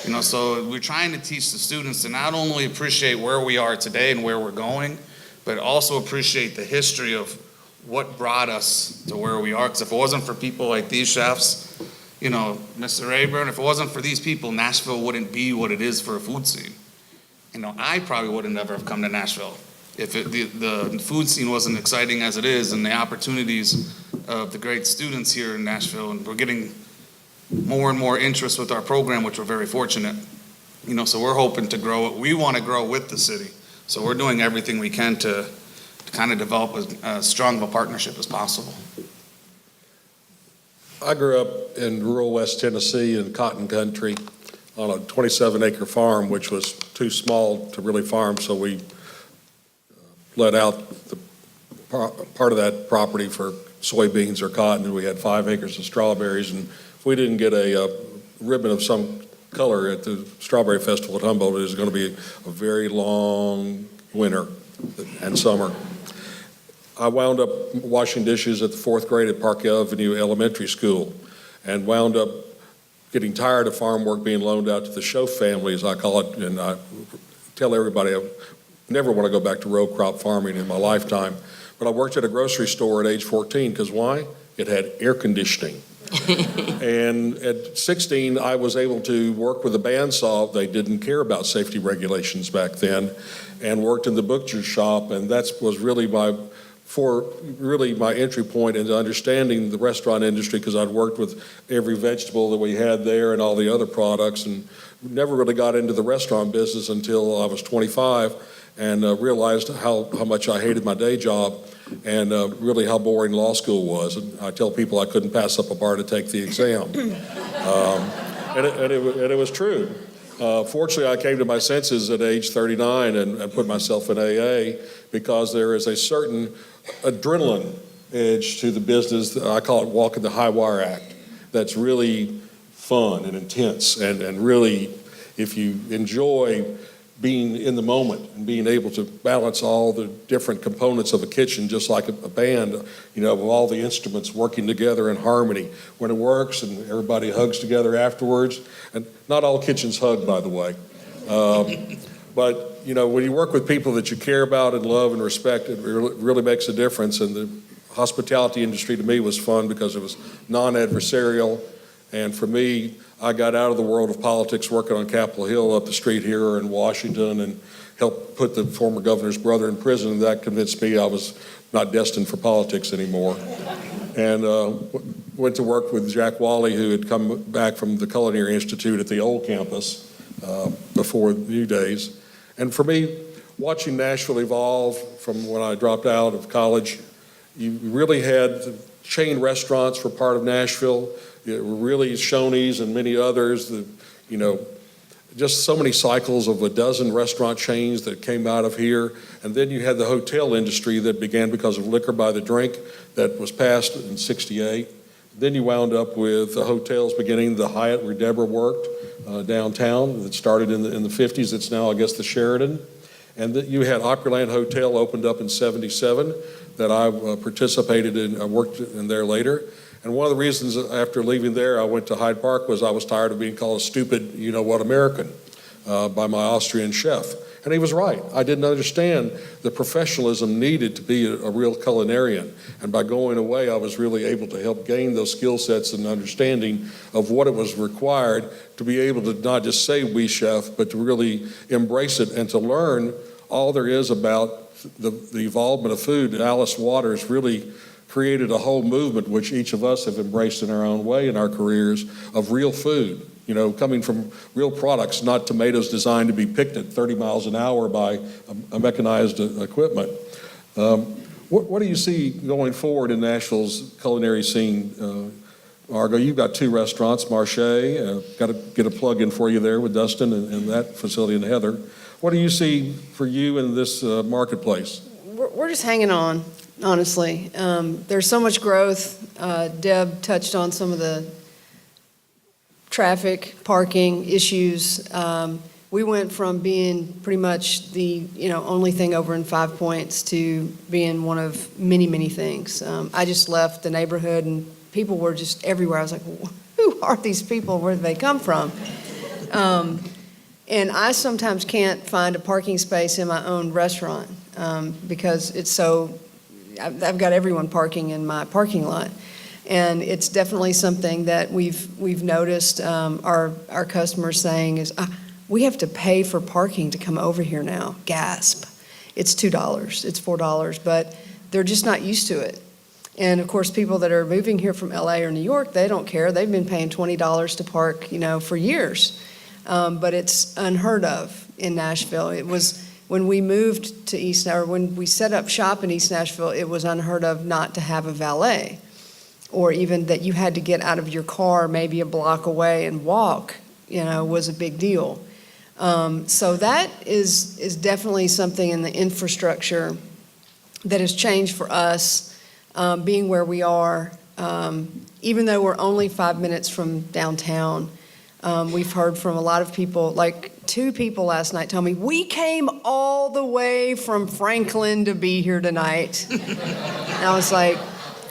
You know, so we're trying to teach the students to not only appreciate where we are today and where we're going, but also appreciate the history of what brought us to where we are. Because if it wasn't for people like these chefs, Mr. Rayburn, if it wasn't for these people, Nashville wouldn't be what it is for a food scene. I probably would have never have come to Nashville if the food scene wasn't exciting as it is, and the opportunities of the great students here in Nashville, and we're getting more and more interest with our program, which we're very fortunate. So we're hoping to grow it. We want to grow with the city. So we're doing everything we can to kind of develop as strong of a partnership as possible. I grew up in rural West Tennessee in cotton country on a 27-acre farm, which was too small to really farm, so we let out the part of that property for soybeans or cotton, and we had 5 acres of strawberries, and if we didn't get a ribbon of some color at the Strawberry Festival at Humboldt, it was going to be a very long winter and summer. I wound up washing dishes at the 4th grade at Park Avenue Elementary School, and wound up getting tired of farm work being loaned out to the Schoaf family, as I call it, and I tell everybody I never want to go back to row crop farming in my lifetime. But I worked at a grocery store at age 14, because why? It had air conditioning. And at 16, I was able to work with a bandsaw. They didn't care about safety regulations back then, and worked in the butcher shop, and that was really my entry point into understanding the restaurant industry, because I'd worked with every vegetable that we had there and all the other products, and never really got into the restaurant business until I was 25, and realized how much I hated my day job, and really how boring law school was. And I tell people I couldn't pass up a bar to take the exam. And it was true. Fortunately, I came to my senses at age 39 and put myself in AA, because there is a certain adrenaline edge to the business. I call it walking the high wire act. That's really fun and intense, and really, if you enjoy being in the moment and being able to balance all the different components of a kitchen, just like a band, with all the instruments working together in harmony when it works, and everybody hugs together afterwards. And not all kitchens hug, by the way. But when you work with people that you care about and love and respect, it really makes a difference. And the hospitality industry to me was fun because it was non-adversarial. And for me, I got out of the world of politics working on Capitol Hill up the street here in Washington, and helped put the former governor's brother in prison. And that convinced me I was not destined for politics anymore. And went to work with Jack Wally, who had come back from the Culinary Institute at the old campus before the new days. And for me, watching Nashville evolve from when I dropped out of college, you really had chain restaurants for part of Nashville. It were really Shoney's and many others, just so many cycles of a dozen restaurant chains that came out of here. And then you had the hotel industry that began because of liquor by the drink that was passed in '68. Then you wound up with the hotels beginning, the Hyatt where Deborah worked downtown, that started in the 50s. It's now, I guess, the Sheraton. And you had Opryland Hotel opened up in '77 that I participated in. I worked in there later. And one of the reasons after leaving there I went to Hyde Park was I was tired of being called a stupid, American by my Austrian chef. And he was right. I didn't understand the professionalism needed to be a real culinarian. And by going away, I was really able to help gain those skill sets and understanding of what it was required to be able to not just say "we chef," but to really embrace it and to learn all there is about the evolvement of food. Alice Waters really created a whole movement, which each of us have embraced in our own way in our careers, of real food, coming from real products, not tomatoes designed to be picked at 30 miles an hour by a mechanized equipment. What do you see going forward in Nashville's culinary scene? Margo, you've got 2 restaurants, Marcia, got to get a plug in for you there with Dustin and that facility, and Heather. What do you see for you in this marketplace? We're just hanging on, honestly. There's so much growth. Deb touched on some of the traffic, parking issues. We went from being pretty much the only thing over in 5 Points to being one of many, many things. I just left the neighborhood and people were just everywhere. I was like, who are these people? Where do they come from? And I sometimes can't find a parking space in my own restaurant because it's so, I've got everyone parking in my parking lot. And it's definitely something that we've noticed our customers saying is, we have to pay for parking to come over here now. Gasp. It's $2, it's $4, but they're just not used to it. And of course, people that are moving here from LA or New York, they don't care. They've been paying $20 to park, for years. But it's unheard of in Nashville. It was when we moved to when we set up shop in East Nashville, it was unheard of not to have a valet, or even that you had to get out of your car maybe a block away and walk, was a big deal. So that is definitely something in the infrastructure that has changed for us, being where we are. Even though we're only 5 minutes from downtown, we've heard from a lot of people, like 2 people last night tell me, we came all the way from Franklin to be here tonight. And I was like,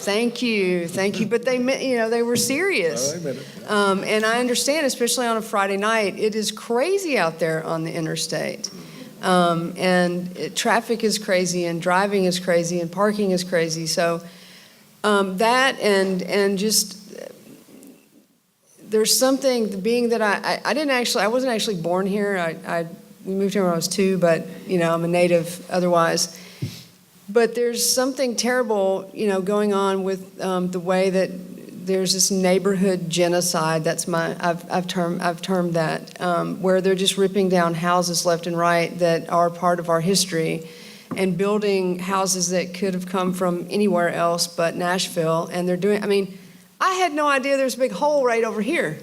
thank you. But they meant, they were serious. And I understand, especially on a Friday night, it is crazy out there on the interstate. Traffic is crazy, and driving is crazy, and parking is crazy. So that and just there's something, being that I wasn't actually born here. We moved here when I was 2, but I'm a native otherwise. But there's something terrible, going on with the way that there's this neighborhood genocide. That's I've termed that, where they're just ripping down houses left and right that are part of our history, and building houses that could have come from anywhere else but Nashville. And they're doing. I had no idea there's a big hole right over here.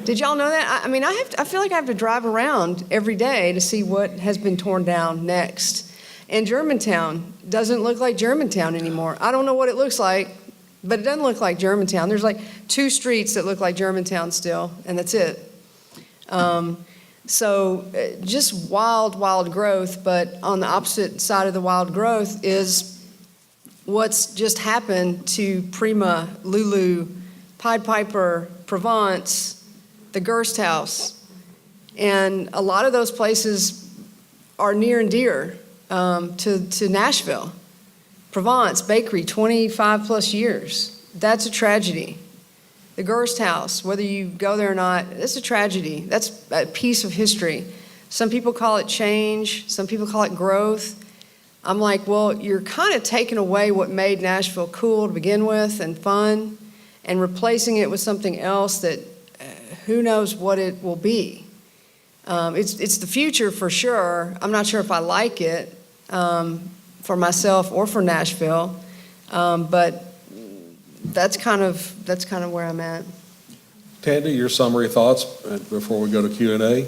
Did y'all know that? I feel like I have to drive around every day to see what has been torn down next. And Germantown doesn't look like Germantown anymore. I don't know what it looks like, but it doesn't look like Germantown. There's like 2 streets that look like Germantown still, and that's it. So just wild growth, but on the opposite side of the wild growth is what's just happened to Prima, Lulu, Pied Piper, Provence, the Gerst House. And a lot of those places are near and dear to Nashville. Provence Bakery, 25 plus years. That's a tragedy. The Gerst House, whether you go there or not, it's a tragedy. That's a piece of history. Some people call it change. Some people call it growth. I'm like, well, you're kind of taking away what made Nashville cool to begin with and fun, and replacing it with something else that who knows what it will be. It's the future for sure. I'm not sure if I like it for myself or for Nashville, but that's kind of where I'm at. Tandy, your summary thoughts before we go to Q&A?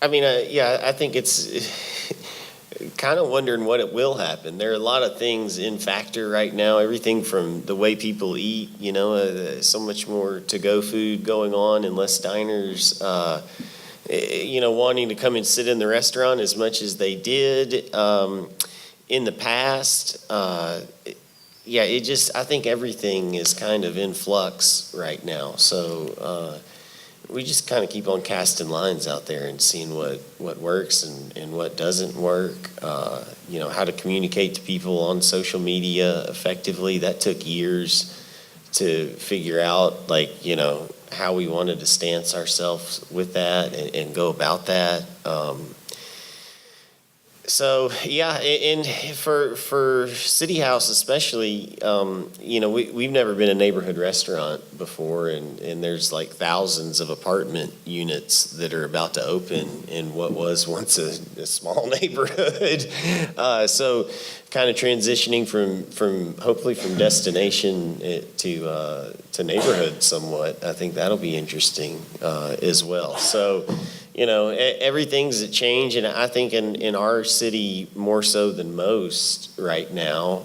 I think it's kind of wondering what it will happen. There are a lot of things in factor right now, everything from the way people eat, so much more to-go food going on and less diners, wanting to come and sit in the restaurant as much as they did in the past. I think everything is kind of in flux right now. So we just kind of keep on casting lines out there and seeing what works and what doesn't work. How to communicate to people on social media effectively. That took years to figure out, how we wanted to stance ourselves with that and go about that. And for City House especially, we've never been a neighborhood restaurant before, and there's like thousands of apartment units that are about to open in what was once a small neighborhood. So kind of transitioning from hopefully from destination to neighborhood somewhat. I think that'll be interesting as well. So. Everything's a change, and I think in our city more so than most right now.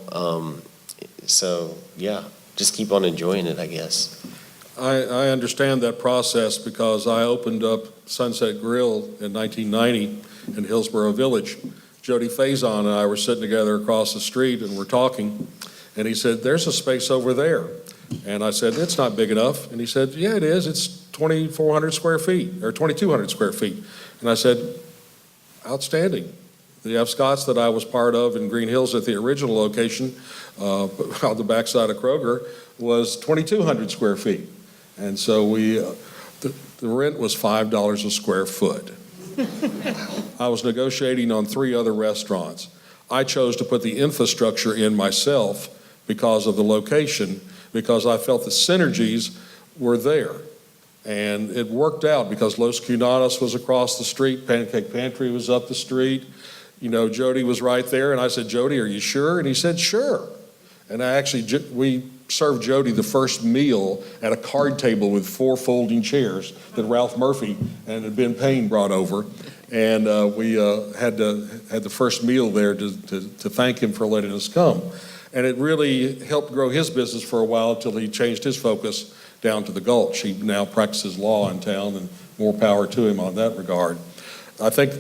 Just keep on enjoying it, I guess. I understand that process because I opened up Sunset Grill in 1990 in Hillsborough Village. Jody Faison and I were sitting together across the street and we're talking, and he said, "There's a space over there." And I said, "It's not big enough." And he said, "Yeah, it is. It's 2,400 square feet or 2,200 square feet." And I said, "Outstanding. The F. Scott's that I was part of in Green Hills at the original location, on the backside of Kroger, was 2,200 square feet. And so the rent was $5 a square foot. I was negotiating on 3 other restaurants. I chose to put the infrastructure in myself because of the location, because I felt the synergies were there. And it worked out because Los Cunados was across the street, Pancake Pantry was up the street. You know, Jody was right there, and I said, Jody, are you sure? And he said, sure. And we served Jody the first meal at a card table with 4 folding chairs that Ralph Murphy and Ben Payne brought over. And we had the first meal there to thank him for letting us come. And it really helped grow his business for a while until he changed his focus down to the Gulch. He now practices law in town, and more power to him on that regard. I think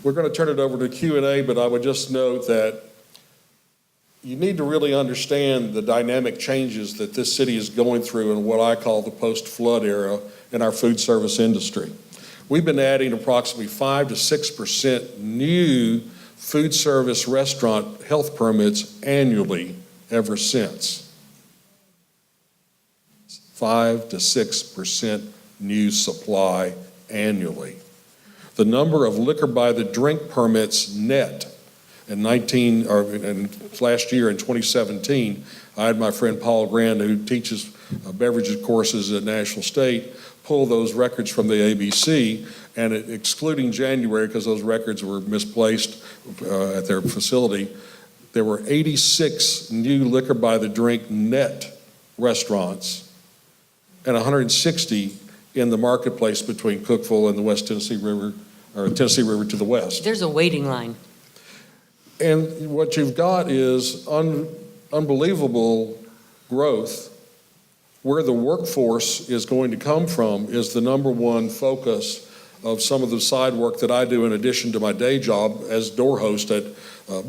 we're going to turn it over to Q&A, but I would just note that you need to really understand the dynamic changes that this city is going through in what I call the post-flood era in our food service industry. We've been adding approximately 5 to 6% new food service restaurant health permits annually ever since. 5 to 6% new supply annually. The number of liquor by the drink permits net in last year in 2017, I had my friend Paul Grand, who teaches beverages courses at Nashville State, pull those records from the ABC, and excluding January because those records were misplaced at their facility, there were 86 new liquor by the drink net restaurants and 160 in the marketplace between Cookeville and the West Tennessee River, or Tennessee River to the west. There's a waiting line. And what you've got is unbelievable growth. Where the workforce is going to come from is the number one focus of some of the side work that I do in addition to my day job as door host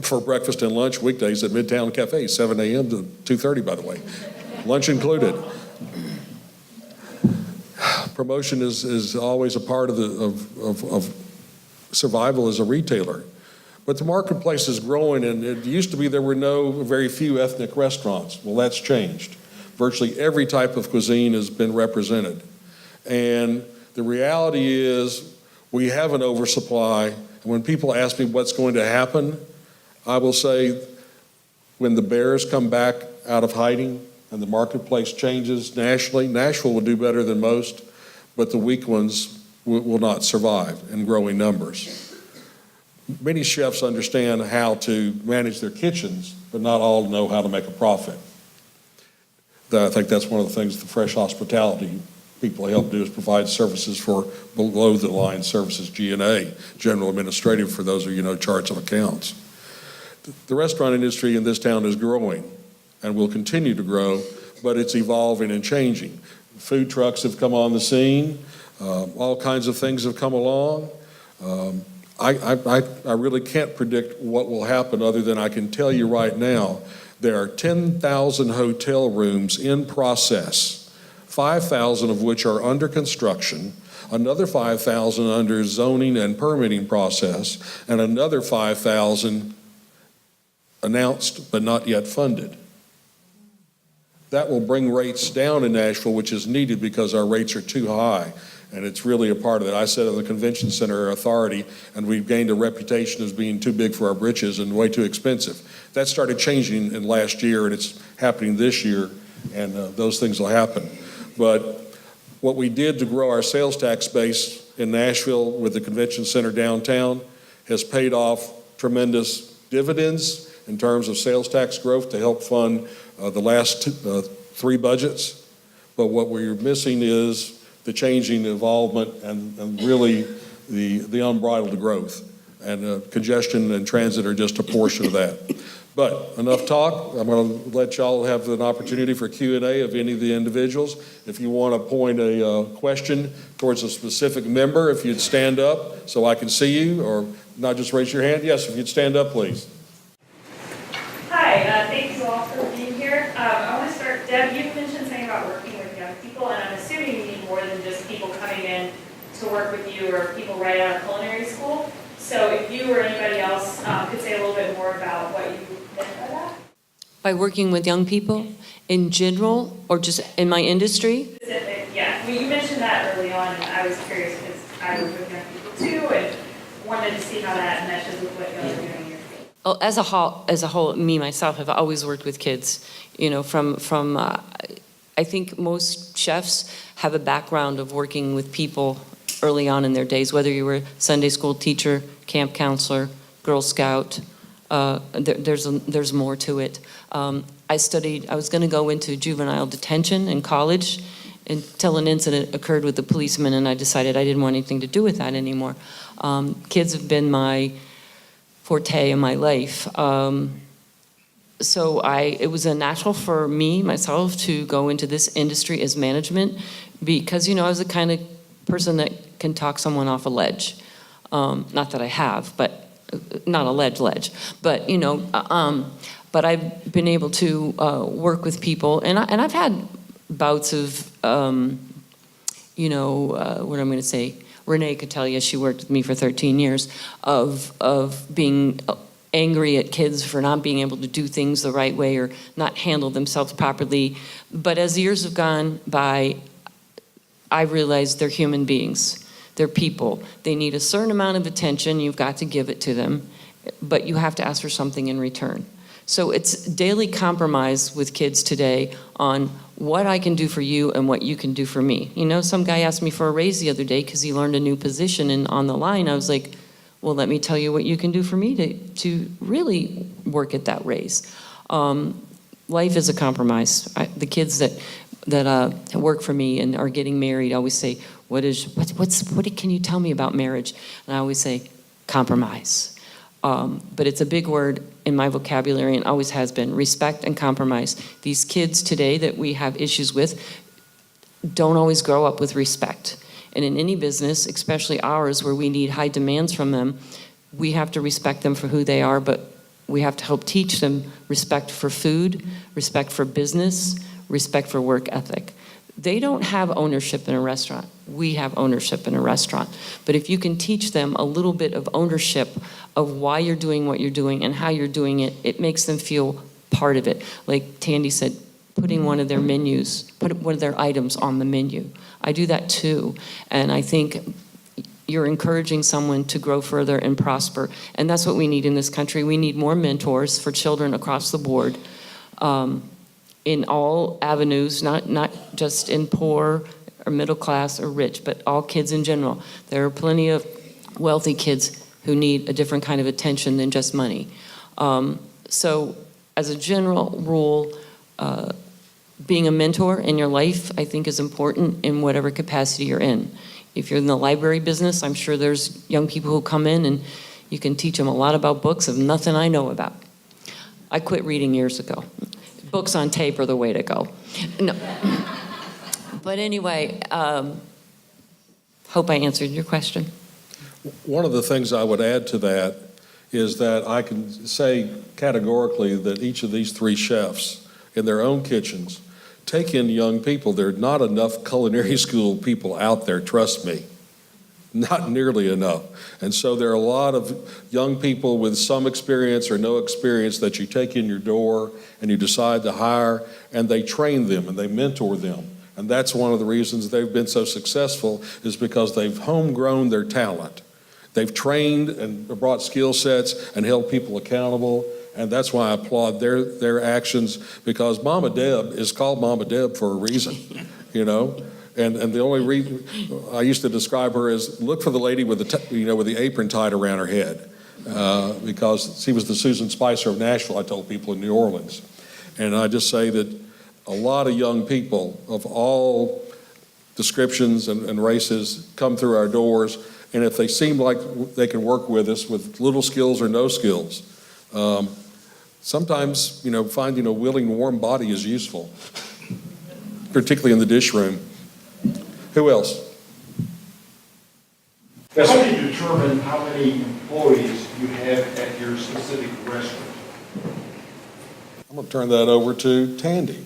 for breakfast and lunch weekdays at Midtown Cafe, 7 a.m. to 2:30, by the way, lunch included. Promotion is always a part of survival as a retailer. But the marketplace is growing, and it used to be there were very few ethnic restaurants. Well, that's changed. Virtually every type of cuisine has been represented. And the reality is we have an oversupply. And when people ask me what's going to happen, I will say when the bears come back out of hiding and the marketplace changes nationally, Nashville will do better than most, but the weak ones will not survive in growing numbers. Many chefs understand how to manage their kitchens, but not all know how to make a profit. I think that's one of the things the fresh hospitality people help do is provide services for below-the-line services, G&A, general administrative, for those of you who know charts of accounts. The restaurant industry in this town is growing and will continue to grow, but it's evolving and changing. Food trucks have come on the scene. All kinds of things have come along. I really can't predict what will happen other than I can tell you right now, there are 10,000 hotel rooms in process, 5,000 of which are under construction, another 5,000 under zoning and permitting process, and another 5,000 announced but not yet funded. That will bring rates down in Nashville, which is needed because our rates are too high. And it's really a part of it. I sat on the convention center authority, and we've gained a reputation as being too big for our britches and way too expensive. That started changing in last year, and it's happening this year, and those things will happen. But what we did to grow our sales tax base in Nashville with the convention center downtown has paid off tremendous dividends in terms of sales tax growth to help fund the last 3 budgets. But what we're missing is the changing involvement and really the unbridled growth. And congestion and transit are just a portion of that. But enough talk. I'm going to let y'all have an opportunity for Q&A of any of the individuals. If you want to point a question towards a specific member, if you'd stand up so I can see you, or not just raise your hand. Yes, if you'd stand up, please. Hi, thank you all for being here. I want to start, Deb, you mentioned something about working with young people, and I'm assuming you need more than just people coming in to work with you or people right out of culinary school. So if you or anybody else could say a little bit more about what you meant by that. By working with young people in general, or just in my industry? Specific, yeah. Well, you mentioned that early on, and I was curious because I work with young people too, and wanted to see how that meshes with what y'all are doing in your field. Oh, as a whole, me myself have always worked with kids. You know, from I think most chefs have a background of working with people early on in their days, whether you were a Sunday school teacher, camp counselor, Girl Scout. There's more to it. I was going to go into juvenile detention in college until an incident occurred with the policeman, and I decided I didn't want anything to do with that anymore. Kids have been my forte in my life. So it was a natural for me, myself, to go into this industry as management because, you know, I was the kind of person that can talk someone off a ledge. Not that I have, but not a ledge, but, you know, but I've been able to work with people, and I've had bouts of, you know, what I'm going to say, Renee could tell you, she worked with me for 13 years, of being angry at kids for not being able to do things the right way or not handle themselves properly. But as the years have gone by, I realized they're human beings. They're people. They need a certain amount of attention. You've got to give it to them, but you have to ask for something in return. So it's daily compromise with kids today on what I can do for you and what you can do for me. You know, some guy asked me for a raise the other day because he learned a new position, and on the line I was like, well, let me tell you what you can do for me to really work at that raise. Life is a compromise. The kids that work for me and are getting married always say, what can you tell me about marriage? And I always say, compromise. But it's a big word in my vocabulary and always has been, respect and compromise. These kids today that we have issues with don't always grow up with respect. And in any business, especially ours, where we need high demands from them, we have to respect them for who they are, but we have to help teach them respect for food, respect for business, respect for work ethic. They don't have ownership in a restaurant. We have ownership in a restaurant. But if you can teach them a little bit of ownership of why you're doing what you're doing and how you're doing it, it makes them feel part of it. Like Tandy said, putting one of their items on the menu. I do that too. And I think you're encouraging someone to grow further and prosper. And that's what we need in this country. We need more mentors for children across the board. In all avenues, not just in poor or middle class or rich, but all kids in general. There are plenty of wealthy kids who need a different kind of attention than just money. So as a general rule, being a mentor in your life, I think, is important in whatever capacity you're in. If you're in the library business, I'm sure there's young people who come in and you can teach them a lot about books of nothing I know about. I quit reading years ago. Books on tape are the way to go. No. But anyway, hope I answered your question. One of the things I would add to that is that I can say categorically that each of these three chefs in their own kitchens take in young people. There are not enough culinary school people out there, trust me. Not nearly enough. And so there are a lot of young people with some experience or no experience that you take in your door and you decide to hire, and they train them and they mentor them. And that's one of the reasons they've been so successful, is because they've homegrown their talent. They've trained and brought skill sets and held people accountable. And that's why I applaud their actions, because Mama Deb is called Mama Deb for a reason, you know. And the only reason I used to describe her as, look for the lady with the apron tied around her head, because she was the Susan Spicer of Nashville, I told people in New Orleans. And I just say that a lot of young people of all descriptions and races come through our doors, and if they seem like they can work with us with little skills or no skills, sometimes, finding a willing, warm body is useful, particularly in the dish room. Who else? Yes. How do you determine how many employees you have at your specific restaurant? I'm going to turn that over to Tandy.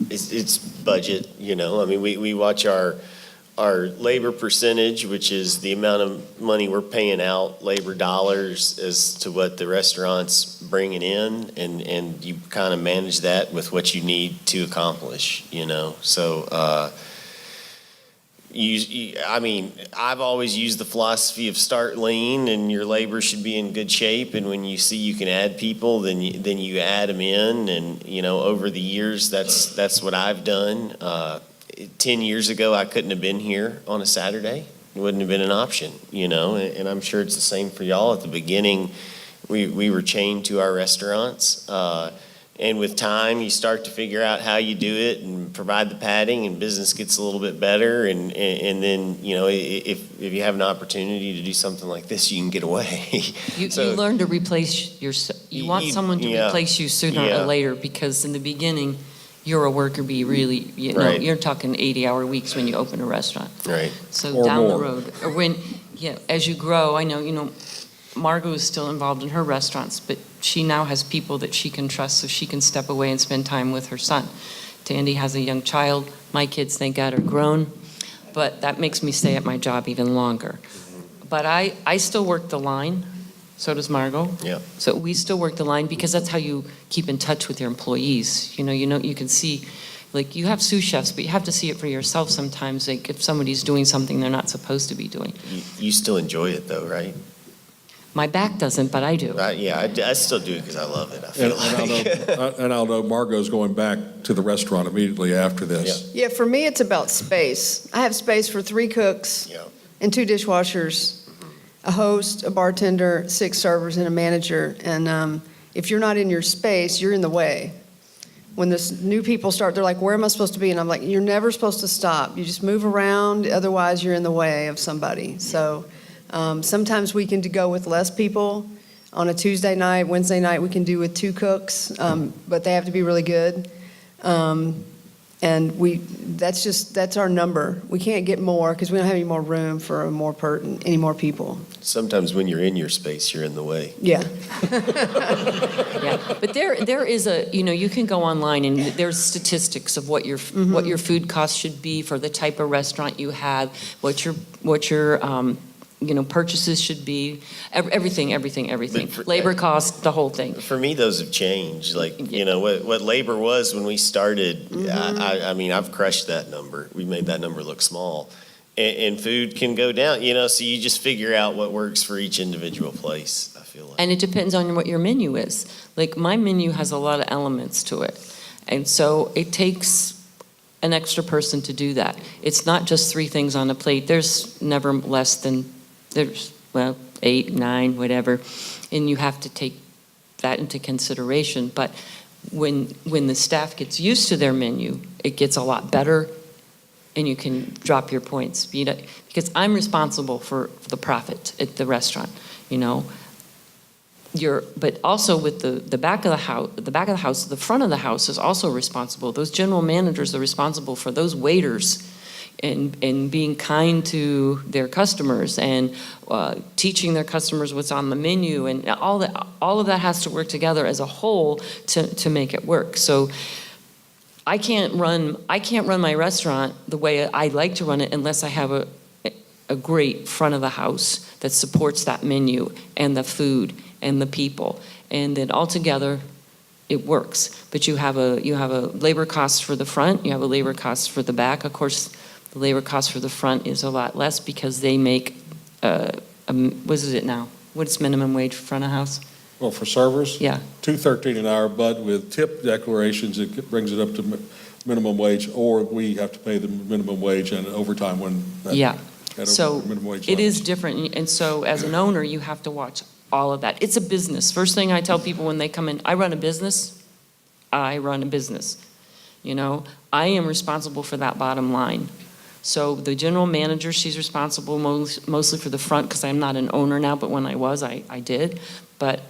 It's budget, I mean, we watch our our labor percentage, which is the amount of money we're paying out, labor dollars, as to what the restaurant's bringing in, and you kind of manage that with what you need to accomplish, you know? So, I mean, I've always used the philosophy of start lean, and your labor should be in good shape, and when you see you can add people, then you add them in, and, you know, over the years, that's what I've done. 10 years ago, I couldn't have been here on a Saturday. It wouldn't have been an option, you know, and I'm sure it's the same for y'all. At the beginning, we were chained to our restaurants, and with time, you start to figure out how you do it and provide the padding, and business gets a little bit better, and then, you know, if you have an opportunity to do something like this, you can get away. You learn to replace you want someone to replace you sooner or later, because in the beginning, you're a worker bee, really, you know, Right. you're talking 80-hour weeks when you open a restaurant. Right. So Or down more. the road, or when, as you grow, I know, you know, Margo is still involved in her restaurants, but she now has people that she can trust, so she can step away and spend time with her son. Tandy has a young child. My kids, thank God, are grown, but that makes me stay at my job even longer. But I still work the line. So does Margo. Yeah. So we still work the line, because that's how you keep in touch with your employees. You know, you can see, like, you have sous chefs, but you have to see it for yourself sometimes. Like, if somebody's doing something they're not supposed to be doing. You still enjoy it though, right? My back doesn't, but I do. I still do it because I love it. I feel like. And I'll know Margo's going back to the restaurant immediately after this. Yeah, for me, it's about space. I have space for 3 cooks Yeah. and 2 dishwashers, a host, a bartender, 6 servers, and a manager. And if you're not in your space, you're in the way. When this new people start, they're like, where am I supposed to be? And I'm like, you're never supposed to stop. You just move around, otherwise you're in the way of somebody. So sometimes we can go with less people. On a Tuesday night, Wednesday night, we can do with 2 cooks, but they have to be really good. And that's our number. We can't get more because we don't have any more room for any more people. Sometimes when you're in your space, you're in the way. Yeah. Yeah, but there is you can go online and there's statistics of what your food costs should be for the type of restaurant you have, what your purchases should be, everything. Labor costs, the whole thing. For me, those have changed. Like, you know, what labor was when we started, I mean, I've crushed that number. We made that number look small. And food can go down, you know, so you just figure out what works for each individual place, I feel like. And it depends on what your menu is. Like, my menu has a lot of elements to it. And so it takes an extra person to do that. It's not just 3 things on a plate. There's never less than, 8, 9, whatever. And you have to take that into consideration. But when the staff gets used to their menu, it gets a lot better, and you can drop your points. Because I'm responsible for the profit at the restaurant, you know. But also with the back of the house, the front of the house is also responsible. Those general managers are responsible for those waiters and being kind to their customers and teaching their customers what's on the menu, and all of that has to work together as a whole to make it work. So I can't run my restaurant the way I like to run it unless I have a great front of the house that supports that menu and the food and the people, and then all together it works. But you have a labor cost for the front, you have a labor cost for the back. Of course, the labor cost for the front is a lot less because they make what is it now? What's minimum wage for front of house? Well, for servers? Yeah. $2.13 an hour, but with tip declarations, it brings it up to minimum wage, or we have to pay the minimum wage and overtime when So minimum wage it is levels. different, and so as an owner, you have to watch all of that. It's a business. First thing I tell people when they come in, I run a business. You know, I am responsible for that bottom line. So the general manager, she's responsible mostly for the front, because I'm not an owner now, but when I was, I did. But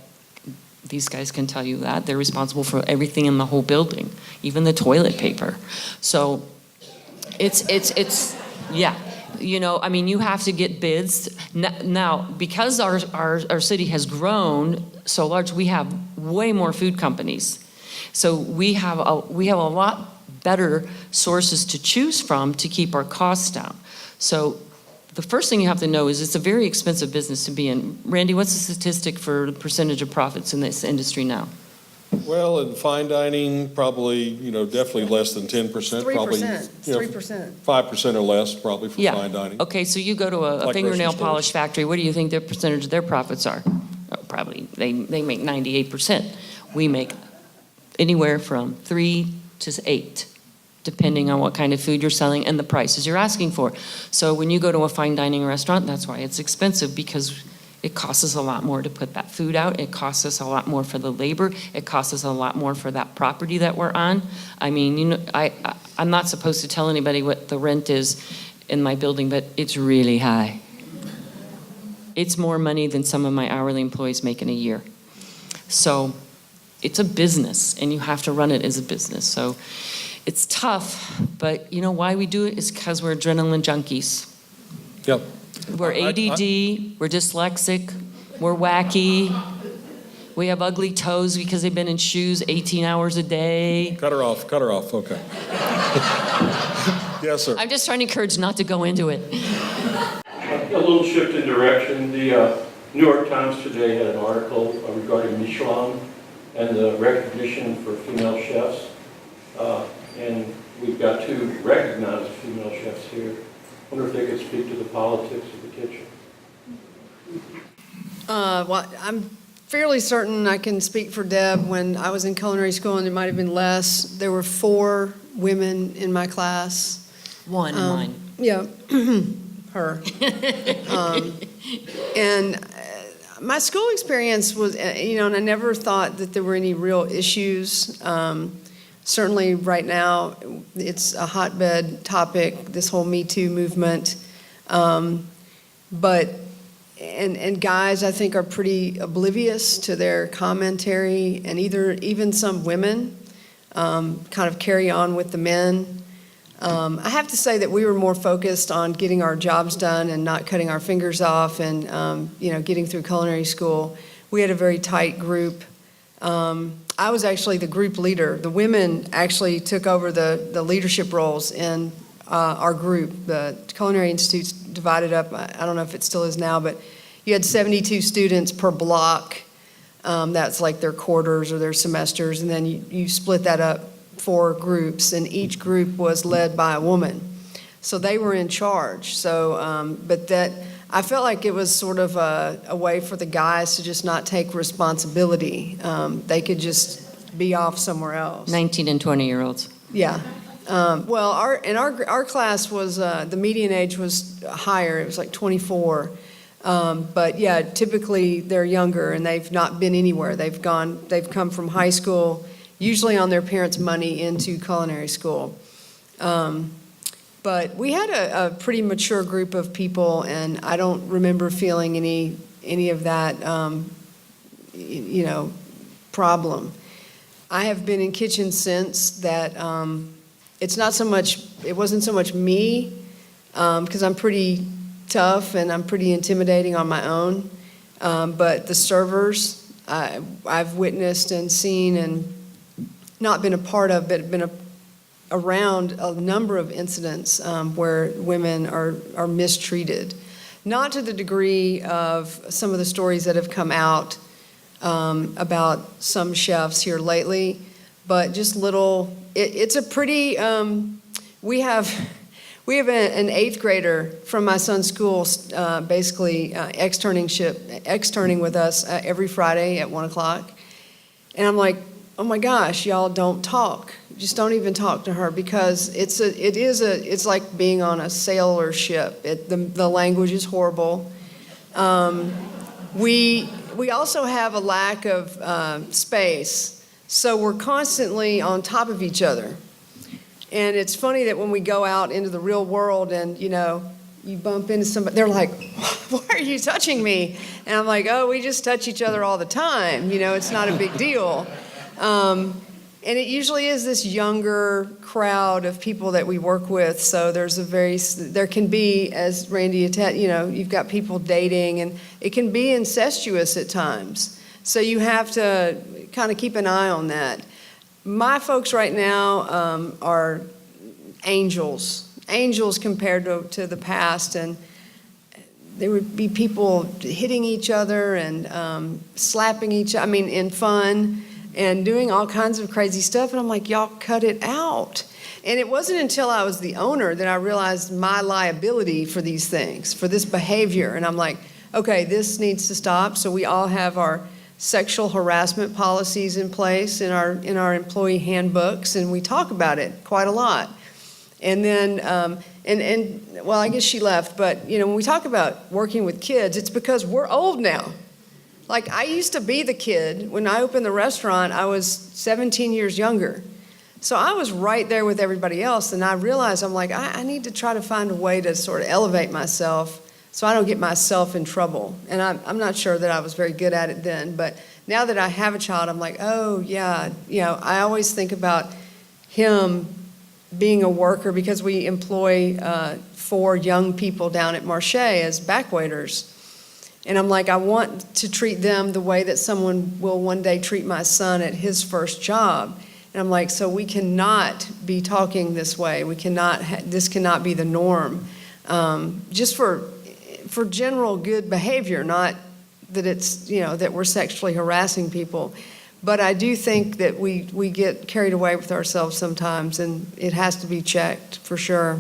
these guys can tell you that. They're responsible for everything in the whole building, even the toilet paper. So it's yeah. You know, I mean, you have to get bids. Now, because our city has grown so large, we have way more food companies. So we have a lot better sources to choose from to keep our costs down. So the first thing you have to know is it's a very expensive business to be in. Randy, what's the statistic for the percentage of profits in this industry now? Well, in fine dining, probably, definitely less than 10%. 3%, Probably, 3%. 5% or less, probably, for Yeah. fine dining. Okay, so you go to a Like fingernail grocery stores. polish factory, what do you think their percentage of their profits are? Oh, probably, they make 98%. We make anywhere from 3 to 8, depending on what kind of food you're selling and the prices you're asking for. So when you go to a fine dining restaurant, that's why it's expensive, because it costs us a lot more to put that food out. It costs us a lot more for the labor. It costs us a lot more for that property that we're on. I mean, I'm not supposed to tell anybody what the rent is in my building, but it's really high. It's more money than some of my hourly employees make in a year. So it's a business, and you have to run it as a business. So it's tough, but you know why we do it is because we're adrenaline junkies. Yep. We're ADD, we're dyslexic, we're wacky, we have ugly toes because they've been in shoes 18 hours a day. Cut her off, okay. Yes, sir. I'm just trying to encourage not to go into it. A little shift in direction. The New York Times today had an article regarding Michelin and the recognition for female chefs. And we've got 2 recognized female chefs here. I wonder if they could speak to the politics of the kitchen. Well, I'm fairly certain I can speak for Deb. When I was in culinary school, and it might have been less, there were 4 women in my class. One in mine. Yeah, her. And my school experience was, and I never thought that there were any real issues. Certainly right now, it's a hotbed topic, this whole Me Too movement. But guys, I think, are pretty oblivious to their commentary, and even some women kind of carry on with the men. I have to say that we were more focused on getting our jobs done and not cutting our fingers off, and getting through culinary school. We had a very tight group. I was actually the group leader. The women actually took over the leadership roles in our group. The Culinary Institute's divided up, I don't know if it still is now, but you had 72 students per block. That's like their quarters or their semesters, and then you split that up 4 groups, and each group was led by a woman. So they were in charge. So, but that, I felt like it was sort of a way for the guys to just not take responsibility. They could just be off somewhere else. 19 and 20-year-olds. Yeah. Well, our class was, the median age was higher. It was like 24. But yeah, typically they're younger, and they've not been anywhere. They've come from high school, usually on their parents' money, into culinary school. But we had a pretty mature group of people, and I don't remember feeling any of that, problem. I have been in kitchens since that. It wasn't so much me, because I'm pretty tough and I'm pretty intimidating on my own. But the servers, I've witnessed and seen and not been a part of, but been around a number of incidents where women are mistreated. Not to the degree of some of the stories that have come out about some chefs here lately, but just little, it's a pretty, we have an 8th grader from my son's school, basically externing with us every Friday at 1 o'clock. And I'm like, oh my gosh, y'all don't talk. Just don't even talk to her, because it's like being on a sailor ship. The language is horrible. We also have a lack of space, so we're constantly on top of each other. And it's funny that when we go out into the real world and, you bump into somebody, they're like, why are you touching me? And I'm like, oh, we just touch each other all the time. It's not a big deal. And it usually is this younger crowd of people that we work with. So there can be, as Randy, you've got people dating, and it can be incestuous at times. So you have to kind of keep an eye on that. My folks right now are angels, angels compared to the past, and there would be people hitting each other and slapping each other, I mean, in fun, and doing all kinds of crazy stuff. And I'm like, y'all cut it out. And it wasn't until I was the owner that I realized my liability for these things, for this behavior. And I'm like, okay, this needs to stop. So we all have our sexual harassment policies in place in our employee handbooks, and we talk about it quite a lot. And then, well, I guess she left, but when we talk about working with kids, it's because we're old now. Like, I used to be the kid. When I opened the restaurant, I was 17 years younger. So I was right there with everybody else, and I realized, I'm like, I need to try to find a way to sort of elevate myself so I don't get myself in trouble. And I'm not sure that I was very good at it then, but now that I have a child, I'm like, oh, yeah, I always think about him being a worker, because we employ 4 young people down at Marche as back waiters. And I'm like, I want to treat them the way that someone will one day treat my son at his first job. And I'm like, so we cannot be talking this way. We cannot. This cannot be the norm. Just for general good behavior, not that it's that we're sexually harassing people. But I do think that we get carried away with ourselves sometimes, and it has to be checked for sure.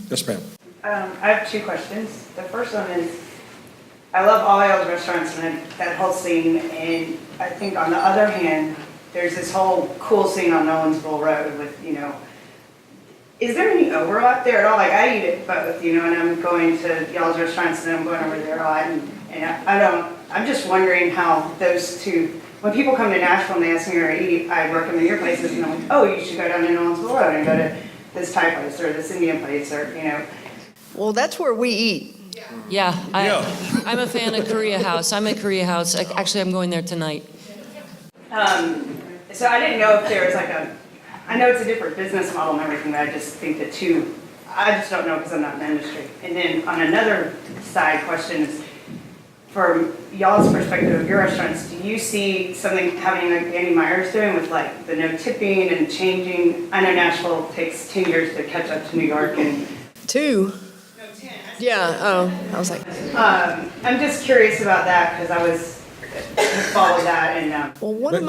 Yes, ma'am. I have 2 questions. The first one is, I love all y'all's restaurants and that whole scene, and I think on the other hand, there's this whole cool scene on Nolensville Road with, is there any overlap there at all? Like, I eat at both, and I'm going to y'all's restaurants and I'm going over there a lot, and I'm just wondering how those two, when people come to Nashville and they ask me where I eat, I recommend your places, and I'm like, oh, you should go down to Nolensville Road and go to this Thai place or this Indian place, or, Well, that's where we eat. Yeah, I'm a fan of Korea House. I'm at Korea House. Actually, I'm going there tonight. So I didn't know if there was I know it's a different business model and everything, but I just think the two, I just don't know because I'm not in the industry. And then on another side question is, from y'all's perspective of your restaurants, do you see something happening like Andy Meyer's doing with the no tipping and changing? I know Nashville takes 10 years to catch up to New York and 2. No, 10. Yeah. Oh, I was like. I'm just curious about that because I followed that and. Well, one of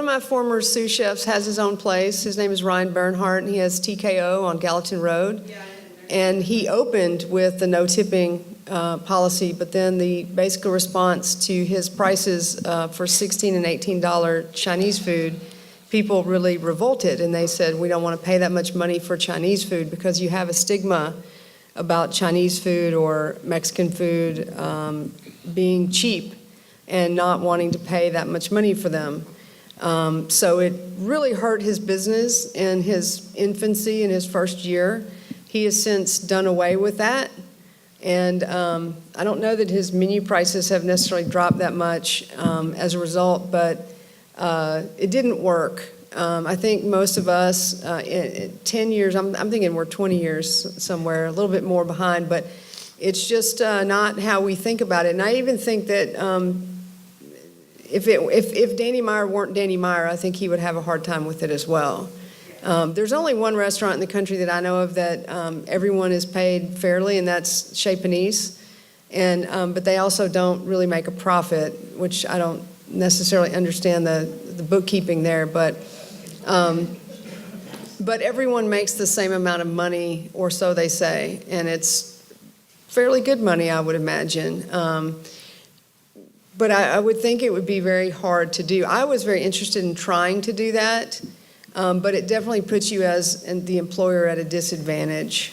my former sous chefs has his own place. His name is Ryan Bernhardt, and he has TKO on Gallatin Road. Yeah, and he opened with the no tipping policy, but then the basic response to his prices for $16 and $18 Chinese food, people really revolted, and they said, we don't want to pay that much money for Chinese food because you have a stigma about Chinese food or Mexican food being cheap and not wanting to pay that much money for them. So it really hurt his business in his infancy, in his first year. He has since done away with that. And I don't know that his menu prices have necessarily dropped that much as a result, but it didn't work. I think most of us, 10 years, I'm thinking we're 20 years somewhere, a little bit more behind, but it's just not how we think about it. And I even think that if Danny Meyer weren't Danny Meyer, I think he would have a hard time with it as well. There's only one restaurant in the country that I know of that everyone is paid fairly, and that's Chez Panisse. And but they also don't really make a profit, which I don't necessarily understand the bookkeeping there. But everyone makes the same amount of money, or so they say, and it's fairly good money, I would imagine. But I would think it would be very hard to do. I was very interested in trying to do that. But it definitely puts you as the employer at a disadvantage.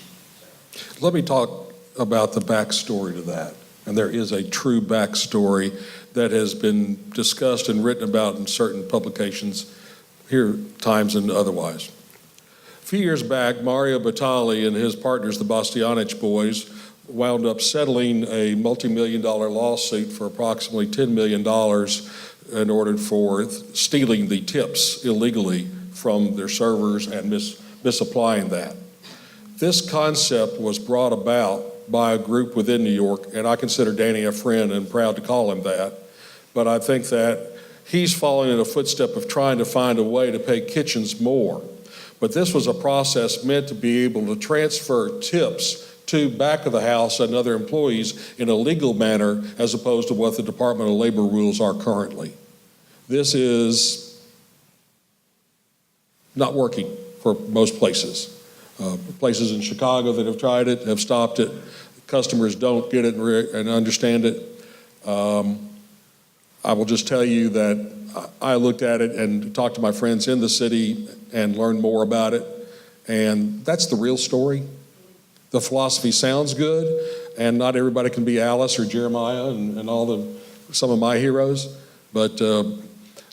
Let me talk about the backstory to that. And there is a true backstory that has been discussed and written about in certain publications here, Times and otherwise. A few years back, Mario Batali and his partners, the Bastianich boys, wound up settling a multi-million-dollar lawsuit for approximately $10 million in order for stealing the tips illegally from their servers and misapplying that. This concept was brought about by a group within New York, and I consider Danny a friend and proud to call him that, but I think that he's following in a footstep of trying to find a way to pay kitchens more. But this was a process meant to be able to transfer tips to back of the house and other employees in a legal manner as opposed to what the Department of Labor rules are currently. This is not working for most places. Places in Chicago that have tried it have stopped it. Customers don't get it and understand it. I will just tell you that I looked at it and talked to my friends in the city and learned more about it. And that's the real story. The philosophy sounds good, and not everybody can be Alice or Jeremiah and some of my heroes, but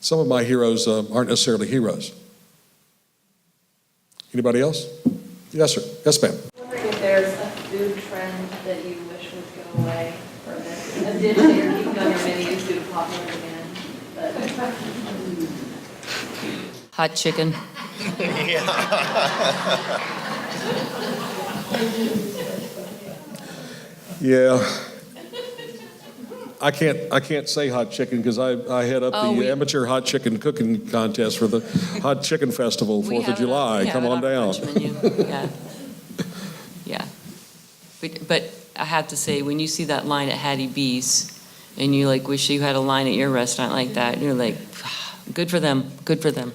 some of my heroes aren't necessarily heroes. Anybody else? Yes, sir. Yes, ma'am. I'm wondering if there's a food trend that you wish would go away, or a dish that you're keeping on your menu due to popular demand. Hot chicken. Yeah. I can't say hot chicken because I head up the amateur hot chicken cooking contest for the Hot Chicken Festival, 4th of July. Come on down. Yeah. Yeah. But I have to say, when you see that line at Hattie B's and you like wish you had a line at your restaurant like that, you're like, good for them, good for them.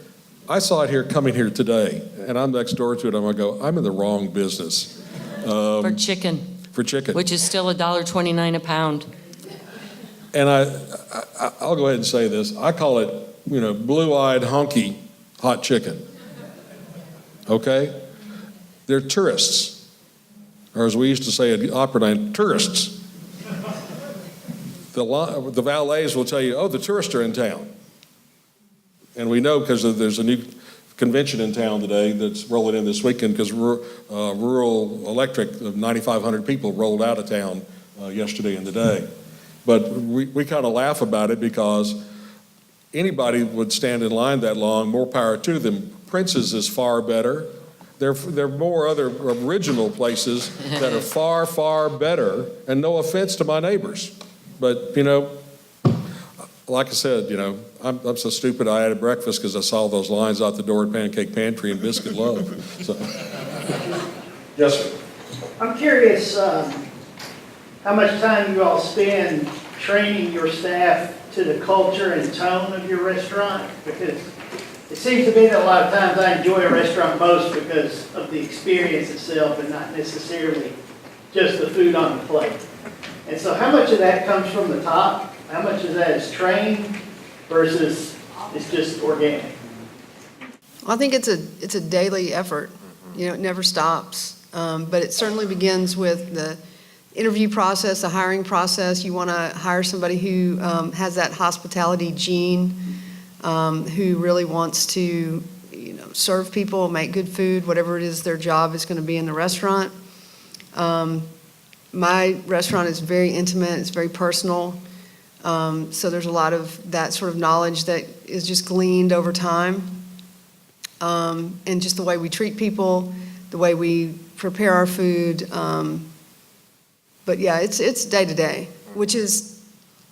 I saw it here coming here today, and I'm next door to it. I'm going to go, I'm in the wrong business. For chicken. For chicken. Which is still $1.29 a pound. And I'll go ahead and say this. I call it, blue-eyed, hunky hot chicken. Okay? They're tourists. Or as we used to say at Opera Night, tourists. The valets will tell you, oh, the tourists are in town. And we know because there's a new convention in town today that's rolling in this weekend because Rural Electric, 9,500 people rolled out of town yesterday and today. But we kind of laugh about it because anybody would stand in line that long, more power to them. Prince's is far better. There are more other original places that are far, far better, and no offense to my neighbors. But, like I said, I'm so stupid I had breakfast because I saw those lines out the door at Pancake Pantry and Biscuit Love. So. Yes, sir. I'm curious how much time you all spend training your staff to the culture and tone of your restaurant, because it seems to me that a lot of times I enjoy a restaurant most because of the experience itself and not necessarily just the food on the plate. And so how much of that comes from the top? How much of that is trained versus it's just organic? I think it's a daily effort. It never stops. But it certainly begins with the interview process, the hiring process. You want to hire somebody who has that hospitality gene, who really wants to, serve people, make good food, whatever it is their job is going to be in the restaurant. My restaurant is very intimate. It's very personal. So there's a lot of that sort of knowledge that is just gleaned over time. And just the way we treat people, the way we prepare our food. But yeah, it's day to day, which is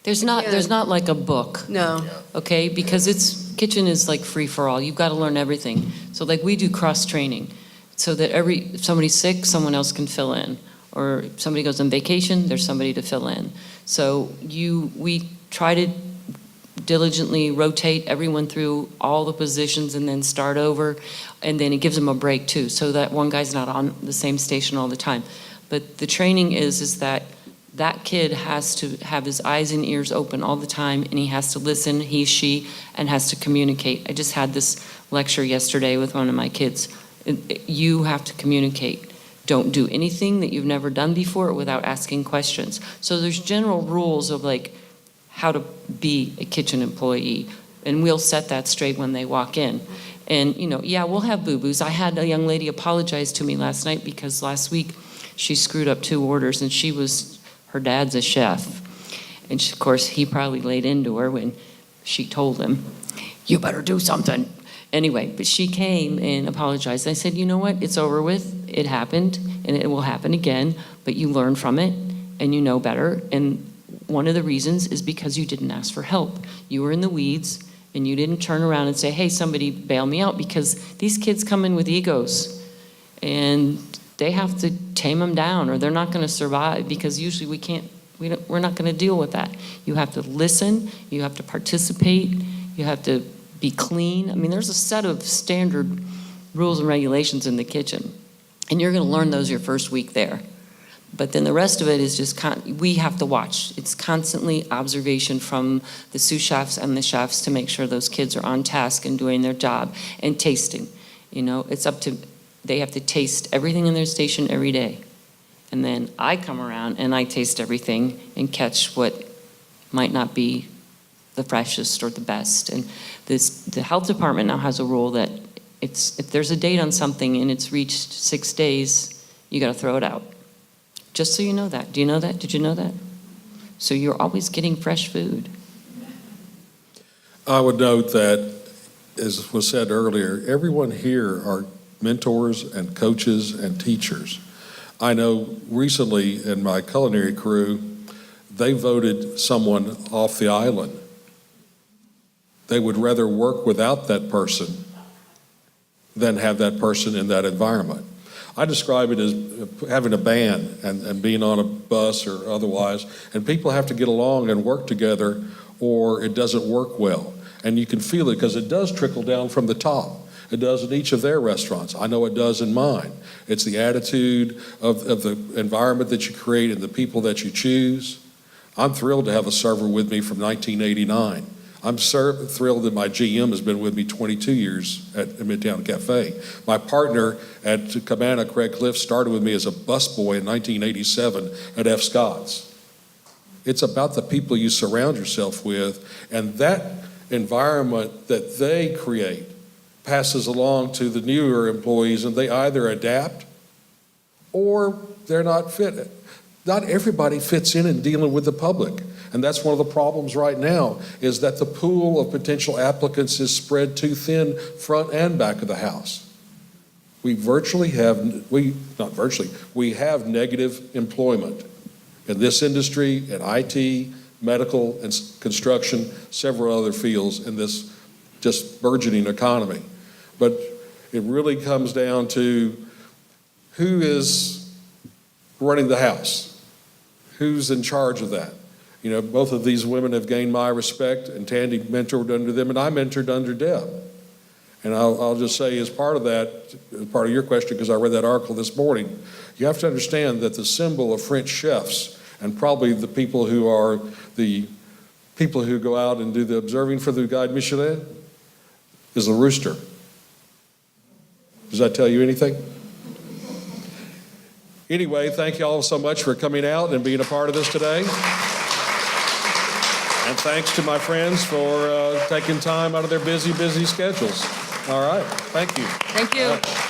There's not like a book. no. Okay, because kitchen is like free for all. You've got to learn everything. So like we do cross training, so that if somebody's sick, someone else can fill in, or if somebody goes on vacation, there's somebody to fill in. So we try to diligently rotate everyone through all the positions and then start over, and then it gives them a break too, so that one guy's not on the same station all the time. But the training is that kid has to have his eyes and ears open all the time, and he has to listen, she, and has to communicate. I just had this lecture yesterday with one of my kids. You have to communicate. Don't do anything that you've never done before without asking questions. So there's general rules of like how to be a kitchen employee, and we'll set that straight when they walk in. And we'll have boo-boos. I had a young lady apologize to me last night because last week she screwed up 2 orders, and her dad's a chef. And of course, he probably laid into her when she told him, you better do something. Anyway, but she came and apologized. I said, you know what? It's over with. It happened, and it will happen again, but you learn from it, and you know better. And one of the reasons is because you didn't ask for help. You were in the weeds, And you didn't turn around and say, hey, somebody bail me out, because these kids come in with egos and they have to tame them down or they're not going to survive, because usually we're not going to deal with that. You have to listen, you have to participate, you have to be clean. I mean, there's a set of standard rules and regulations in the kitchen, and you're going to learn those your first week there. But then the rest of it is just, we have to watch. It's constantly observation from the sous chefs and the chefs to make sure those kids are on task and doing their job, and tasting. You know, it's up to, they have to taste everything in their station every day. And then I come around and I taste everything and catch what might not be the freshest or the best. And the health department now has a rule that if there's a date on something and it's reached 6 days, you got to throw it out. Just so you know that. Do you know that? Did you know that? So you're always getting fresh food. I would note that, as was said earlier, everyone here are mentors and coaches and teachers. I know recently in my culinary crew, they voted someone off the island. They would rather work without that person than have that person in that environment. I describe it as having a band and being on a bus or otherwise, and people have to get along and work together or it doesn't work well. And you can feel it because it does trickle down from the top. It does in each of their restaurants. I know it does in mine. It's the attitude of the environment that you create and the people that you choose. I'm thrilled to have a server with me from 1989. I'm thrilled that my GM has been with me 22 years at Midtown Cafe. My partner at Cabana, Craig Cliff, started with me as a busboy in 1987 at F. Scott's. It's about the people you surround yourself with, and that environment that they create passes along to the newer employees, and they either adapt or they're not fit. Not everybody fits in dealing with the public. And that's one of the problems right now, is that the pool of potential applicants is spread too thin front and back of the house. We have negative employment in this industry, in IT, medical, and construction, several other fields in this just burgeoning economy. But it really comes down to who is running the house, who's in charge of that. You know, both of these women have gained my respect, and Tandy mentored under them, and I mentored under Deb. And I'll just say, as part of that, part of your question, because I read that article this morning, you have to understand that the symbol of French chefs, and probably the people who are the people who go out and do the observing for the Guide Michelin, is a rooster. Does that tell you anything? Anyway, thank you all so much for coming out and being a part of this today. And thanks to my friends for taking time out of their busy schedules. All right, thank you. Thank you.